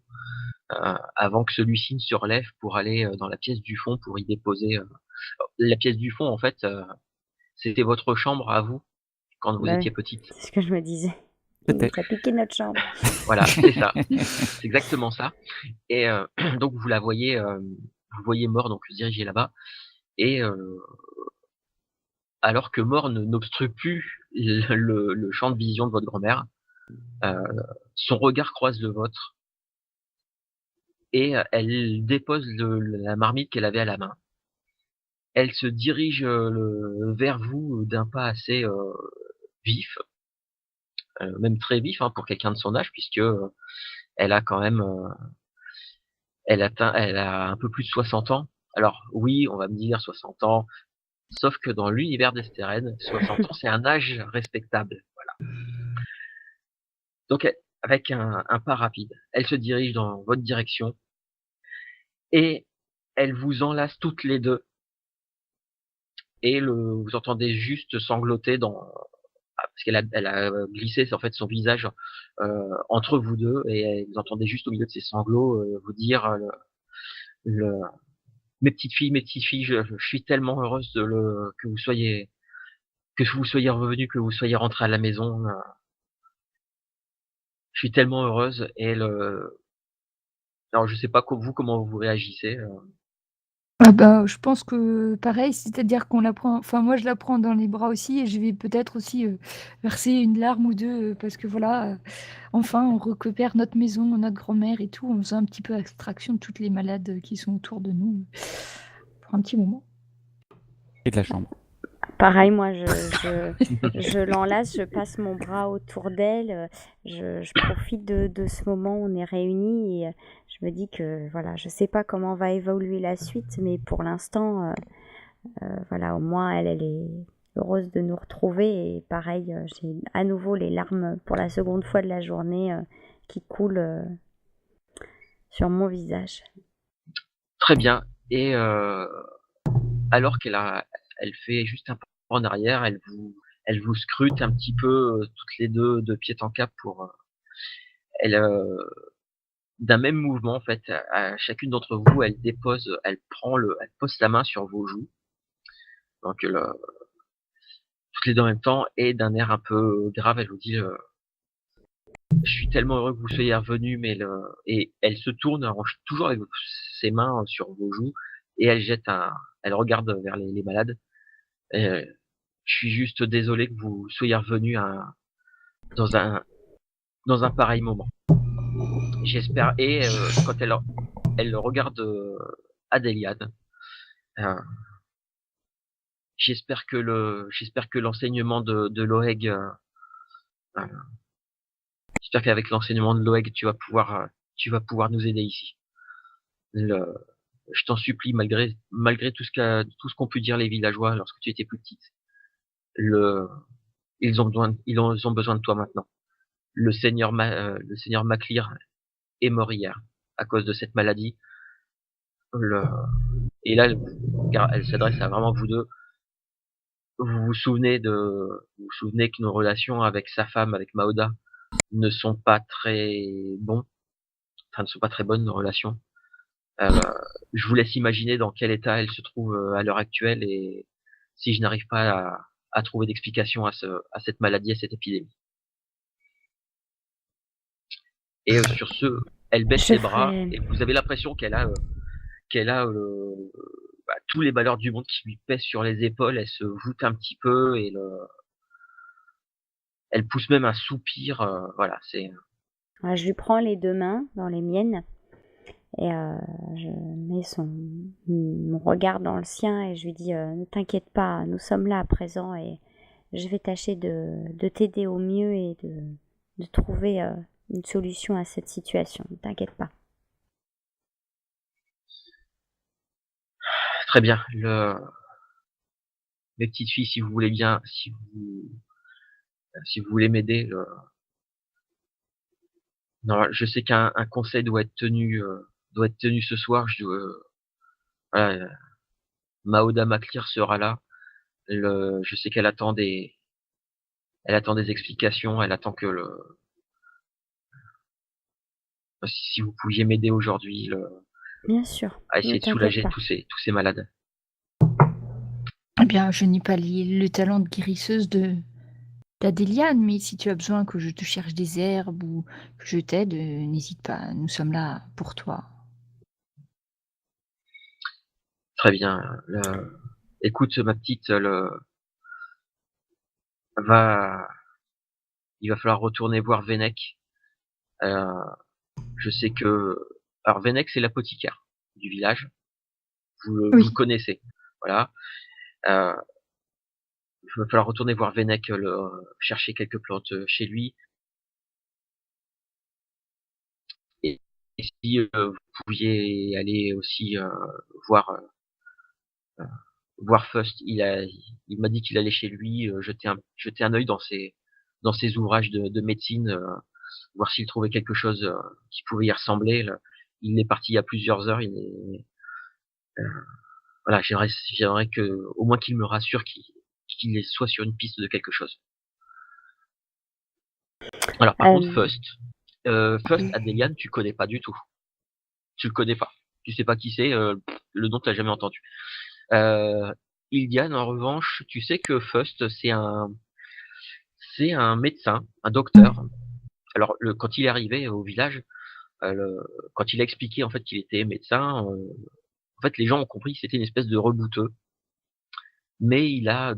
avant que celui-ci ne se relève pour aller dans la pièce du fond pour y déposer. La pièce du fond, en fait, c'était votre chambre à vous quand vous Bah étiez oui, petite. c'est ce que je me disais. Il nous Peut-être. a piqué notre chambre. Voilà, c'est ça. C'est exactement ça. Et donc vous voyez Mort donc se diriger là-bas. Et alors que Mort n'obstrue plus le champ de vision de votre grand-mère, son regard croise le vôtre et elle dépose la marmite qu'elle avait à la main. Elle se dirige vers vous d'un pas assez vif, même très vif hein, pour quelqu'un de son âge, puisque elle a quand même, elle a un peu plus de 60 ans. Alors oui, on va me dire 60 ans, sauf que dans l'univers d'Estérène, 60 ans, c'est un âge respectable. Voilà. Donc avec un pas rapide, elle se dirige dans votre direction et elle vous enlace toutes les deux et vous entendez juste sangloter parce elle a glissé en fait son visage entre vous deux et vous entendez juste au milieu de ses sanglots vous dire le, mes petites filles, je suis tellement heureuse que vous soyez revenus, que vous soyez rentrés à la maison. Je suis tellement heureuse alors je sais pas comment vous réagissez. Ah bah, je pense que pareil, c'est-à-dire qu'on la prend enfin moi je la prends dans les bras aussi et je vais peut-être aussi, verser une larme ou 2 parce que voilà, enfin on récupère notre maison, notre grand-mère et tout, on faisait un petit peu abstraction de toutes les malades, qui sont autour de nous, pour un petit moment. Et de la chambre. Pareil, moi, je l'enlace, je passe mon bras autour d'elle, je profite de ce moment où on est réunis et je me dis que voilà, je sais pas comment va évoluer la suite, mais pour l'instant, voilà, au moins elle est heureuse de nous retrouver et pareil, j'ai à nouveau les larmes pour la seconde fois de la journée qui coulent sur mon visage. Très bien. Et alors elle fait juste un pas en arrière, elle vous scrute un petit peu toutes les deux de pied en cap elle d'un même mouvement en fait à chacune d'entre vous, elle pose sa main sur vos joues, donc toutes les deux en même temps et d'un air un peu grave, elle vous dit je suis tellement heureux que vous soyez revenus, et elle se tourne toujours avec ses mains sur vos joues et elle regarde vers les malades. Et, je suis juste désolé que vous soyez revenus dans un dans un pareil moment. J'espère et quand elle regarde Adéliade, euh, j'espère que l'enseignement de Loeg, euh, j'espère qu'avec l'enseignement de Loeg, tu vas pouvoir nous aider ici. Le, je t'en supplie, malgré tout ce qu'ont pu dire les villageois lorsque tu étais plus petite. Le, ils ont besoin de toi maintenant. Le seigneur Maclear est mort hier à cause de cette maladie. Le, et là, elle s'adresse à vraiment vous deux. Vous vous souvenez que nos relations avec sa femme, avec Maoda, ne sont pas très bons, enfin ne sont pas très bonnes nos relations. Euh, je vous laisse imaginer dans quel état elle se trouve à l'heure actuelle et si je n'arrive pas à trouver d'explication à cette maladie, à cette épidémie. Et sur ce, elle baisse Je les bras ferai... et vous avez l'impression qu'elle a tous les malheurs du monde qui lui pèsent sur les épaules. Elle se voûte un petit peu et elle pousse même un soupir. Voilà, c'est Je lui prends les deux mains dans les miennes et je mets mon regard dans le sien et je lui dis ne t'inquiète pas, nous sommes là à présent et je vais tâcher de t'aider au mieux et de trouver une solution à cette situation. Ne t'inquiète pas. très bien. Mes petites filles, si vous voulez bien, si vous voulez m'aider, non, je sais qu'un conseil doit être tenu ce soir. Voilà, Maoda Maclear sera là. Je sais elle attend des explications. Elle attend que si vous pouviez m'aider aujourd'hui Bien sûr, à ne essayer de t'inquiète soulager pas. tous ces malades. Eh bien, je n'ai pas le talent de guérisseuse d'Adéliane, mais si tu as besoin que je te cherche des herbes ou que je t'aide, n'hésite pas, nous sommes là pour toi. Très bien. Écoute, ma petite, va, il va falloir retourner voir Vennec. Euh, je sais que, alors Vennec, c'est l'apothicaire du village. Vous le Oui, connaissez. Voilà. Euh, il va falloir retourner voir Vennec, chercher quelques plantes chez lui. Et, et si vous pouviez aller aussi voir voir Fust, il m'a dit qu'il allait chez lui jeter un œil dans ses ouvrages de médecine, voir s'il trouvait quelque chose qui pouvait y ressembler. Là. Il est parti il y a plusieurs heures. Voilà, j'aimerais que au moins qu'il me rassure qu'il soit sur une piste de quelque chose. Alors par contre, Euh, Fust Adelian, tu connais pas du tout. Tu le connais pas. Tu sais pas qui c'est. Le nom t'as jamais entendu. Ilian, en revanche, tu sais que Fust c'est un médecin, un docteur. Alors quand il est arrivé au village, quand il a expliqué en fait qu'il était médecin, en fait les gens ont compris que c'était une espèce de rebouteux. Mais il a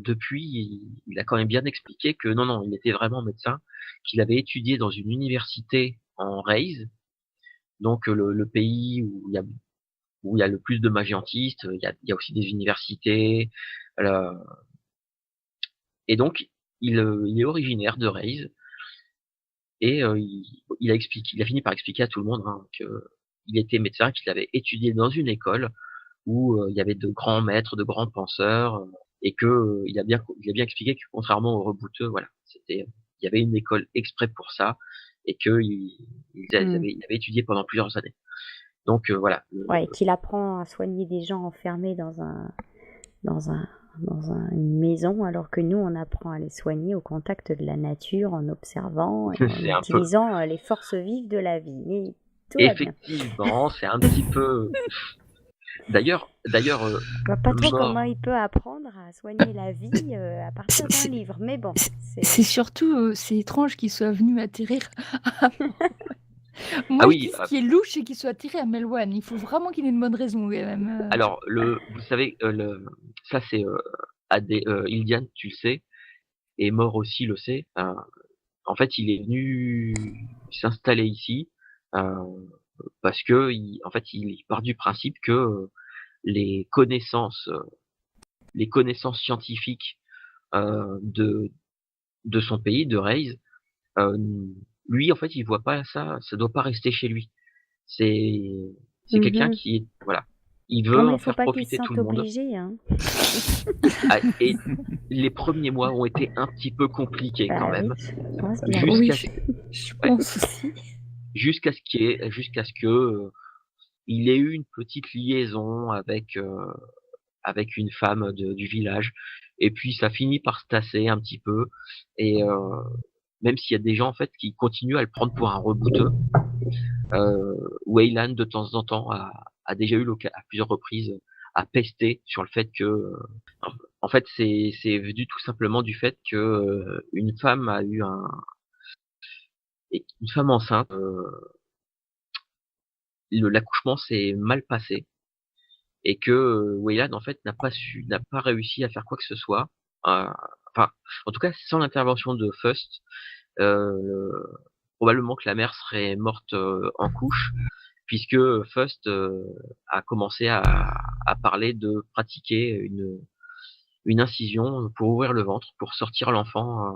quand même bien expliqué que non, il était vraiment médecin, qu'il avait étudié dans une université en Raise, donc le pays où il y a le plus de magiantistes, il y a aussi des universités, euh, et donc il est originaire de Raise, et il a fini par expliquer à tout le monde qu'il était médecin, qu'il avait étudié dans une école où il y avait de grands maîtres, de grands penseurs, et que il a bien expliqué que contrairement aux rebouteux, voilà, il y avait une école exprès pour ça, et que hmm. il avait étudié pendant plusieurs années. Donc voilà. Ouais, qu'il apprend à soigner des gens enfermés dans un, une maison, alors que nous, on apprend à les soigner au contact de la nature, en observant et en C'est un peu, utilisant les forces vives de la vie. Mais tout va bien. effectivement, c'est un petit peu. D'ailleurs, Je vois pas trop comment mort. il peut apprendre à soigner la vie à partir d'un c'est livre. Mais bon, c'est c'est... surtout c'est étrange qu'il soit venu atterrir. Ah Moi, je oui, dis ce qui est louche, c'est qu'il soit atterri à Melwan. Il faut vraiment qu'il ait une bonne raison, quand même. alors vous savez, ça c'est Ildian, tu le sais, et Mort aussi le sait. En fait, il est venu s'installer ici parce que, en fait, il part du principe que les connaissances, euh, les connaissances scientifiques de son pays, de Raise, euh, lui, en fait, il voit pas ça. Ça doit pas rester chez lui. C'est quelqu'un Mhm. qui est, voilà, il Non, veut mais en il faut faire pas qu'il se profiter tout sente le monde. obligé, hein. Et les premiers mois ont été un petit peu compliqués quand Bah oui, même, je pense bien. Oui, jusqu'à ce, je ouais, pense aussi. jusqu'à ce que il ait eu une petite liaison avec une femme du village, et puis ça finit par se tasser un petit peu, et même s'il y a des gens en fait qui continuent à le prendre pour un rebouteux, Wayland de temps en temps a déjà eu à plusieurs reprises à pester sur le fait que en fait c'est venu tout simplement du fait que une femme a eu une femme enceinte, l'accouchement s'est mal passé, et que Wayland en fait n'a pas réussi à faire quoi que ce soit. Euh, enfin, en tout cas, sans l'intervention de Fust, euh, probablement que la mère serait morte en couche, puisque Fust a commencé à parler de pratiquer une incision pour ouvrir le ventre, pour sortir l'enfant,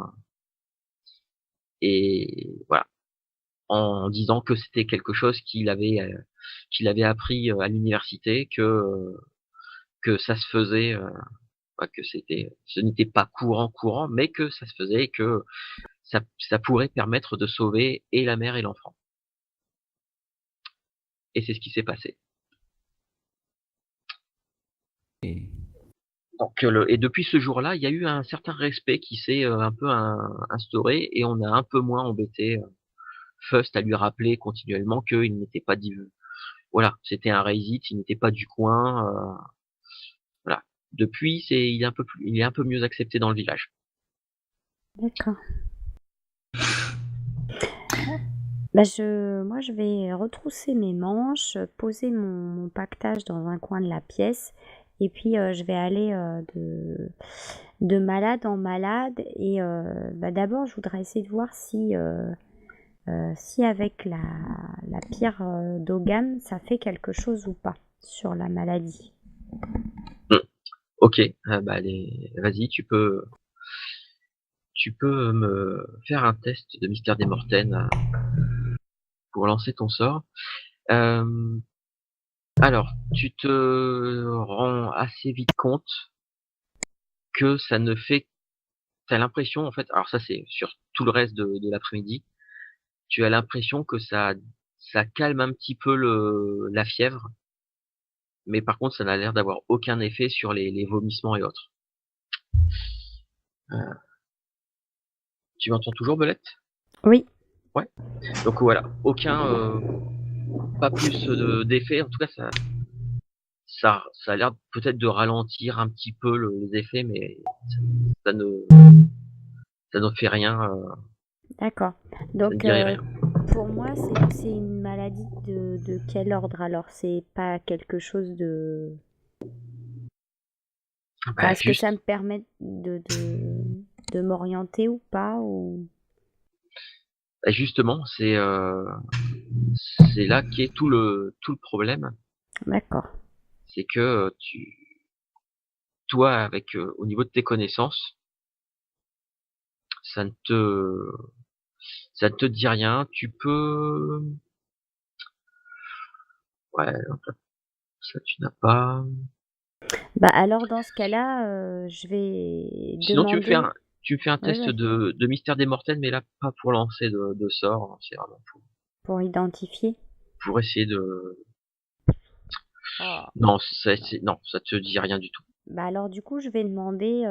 et voilà, en disant que c'était quelque chose qu'il avait appris à l'université, que ça se faisait, que ce n'était pas courant, mais que ça se faisait, et que ça pourrait permettre de sauver et la mère et l'enfant. Et c'est ce qui s'est passé. Et Donc, et depuis ce jour-là, il y a eu un certain respect qui s'est un peu instauré, et on a un peu moins embêté Fust à lui rappeler continuellement qu'il n'était pas voilà, c'était un Raisit, il n'était pas du coin. Voilà. Depuis, il est un peu mieux accepté dans le village. D'accord. Moi, je vais retrousser mes manches, poser mon pactage dans un coin de la pièce, et puis je vais aller de malade en malade. Et d'abord, je voudrais essayer de voir si avec la pierre d'Hogan, ça fait quelque chose ou pas sur la maladie. Ok, vas-y, tu peux me faire un test de mystère des Mortaines pour lancer ton sort. Alors, tu te rends assez vite compte que ça ne fait. T'as l'impression, en fait, alors ça c'est sur tout le reste de l'après-midi, tu as l'impression que ça calme un petit peu la fièvre, mais par contre ça n'a l'air d'avoir aucun effet sur les vomissements et autres. Tu m'entends toujours, Belette? Oui, Ouais. Donc voilà, pas plus d'effet. En tout cas, ça a l'air peut-être de ralentir un petit peu les effets, mais ça ne, ça ne fait rien, d'accord. ça ne Donc, guérit rien. pour moi, c'est une maladie de quel ordre alors? C'est pas quelque chose de... Enfin, est-ce que ça me permet de m'orienter ou pas ou... Justement, c'est là qu'est tout le problème. D'accord. C'est que toi, au niveau de tes connaissances, ça ne te, ça ne te dit rien. Tu peux, ouais, ça tu n'as pas. Bah alors dans ce cas-là, je vais Sinon, demander... tu me fais un Ouais, test ouais, de mystère des mortels, mais là, pas pour lancer de sort. C'est vraiment pour identifier. pour essayer de. Oh. Non, non, ça te dit rien du tout. Bah alors du coup, je vais demander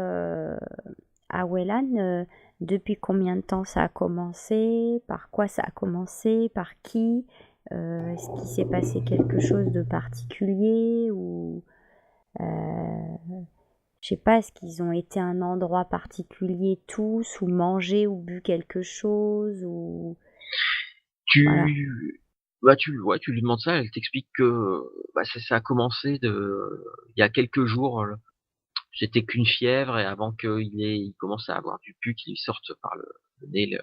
à Wellan depuis combien de temps ça a commencé, par quoi ça a commencé, par qui, est-ce qu'il s'est passé quelque chose de particulier ou je sais pas, est-ce qu'ils ont été à un endroit particulier tous ou mangé ou bu quelque chose ou voilà. Ouais, tu lui demandes ça, elle t'explique que ça a commencé il y a quelques jours. C'était qu'une fièvre et avant il commence à avoir du pus qui lui sorte par le nez,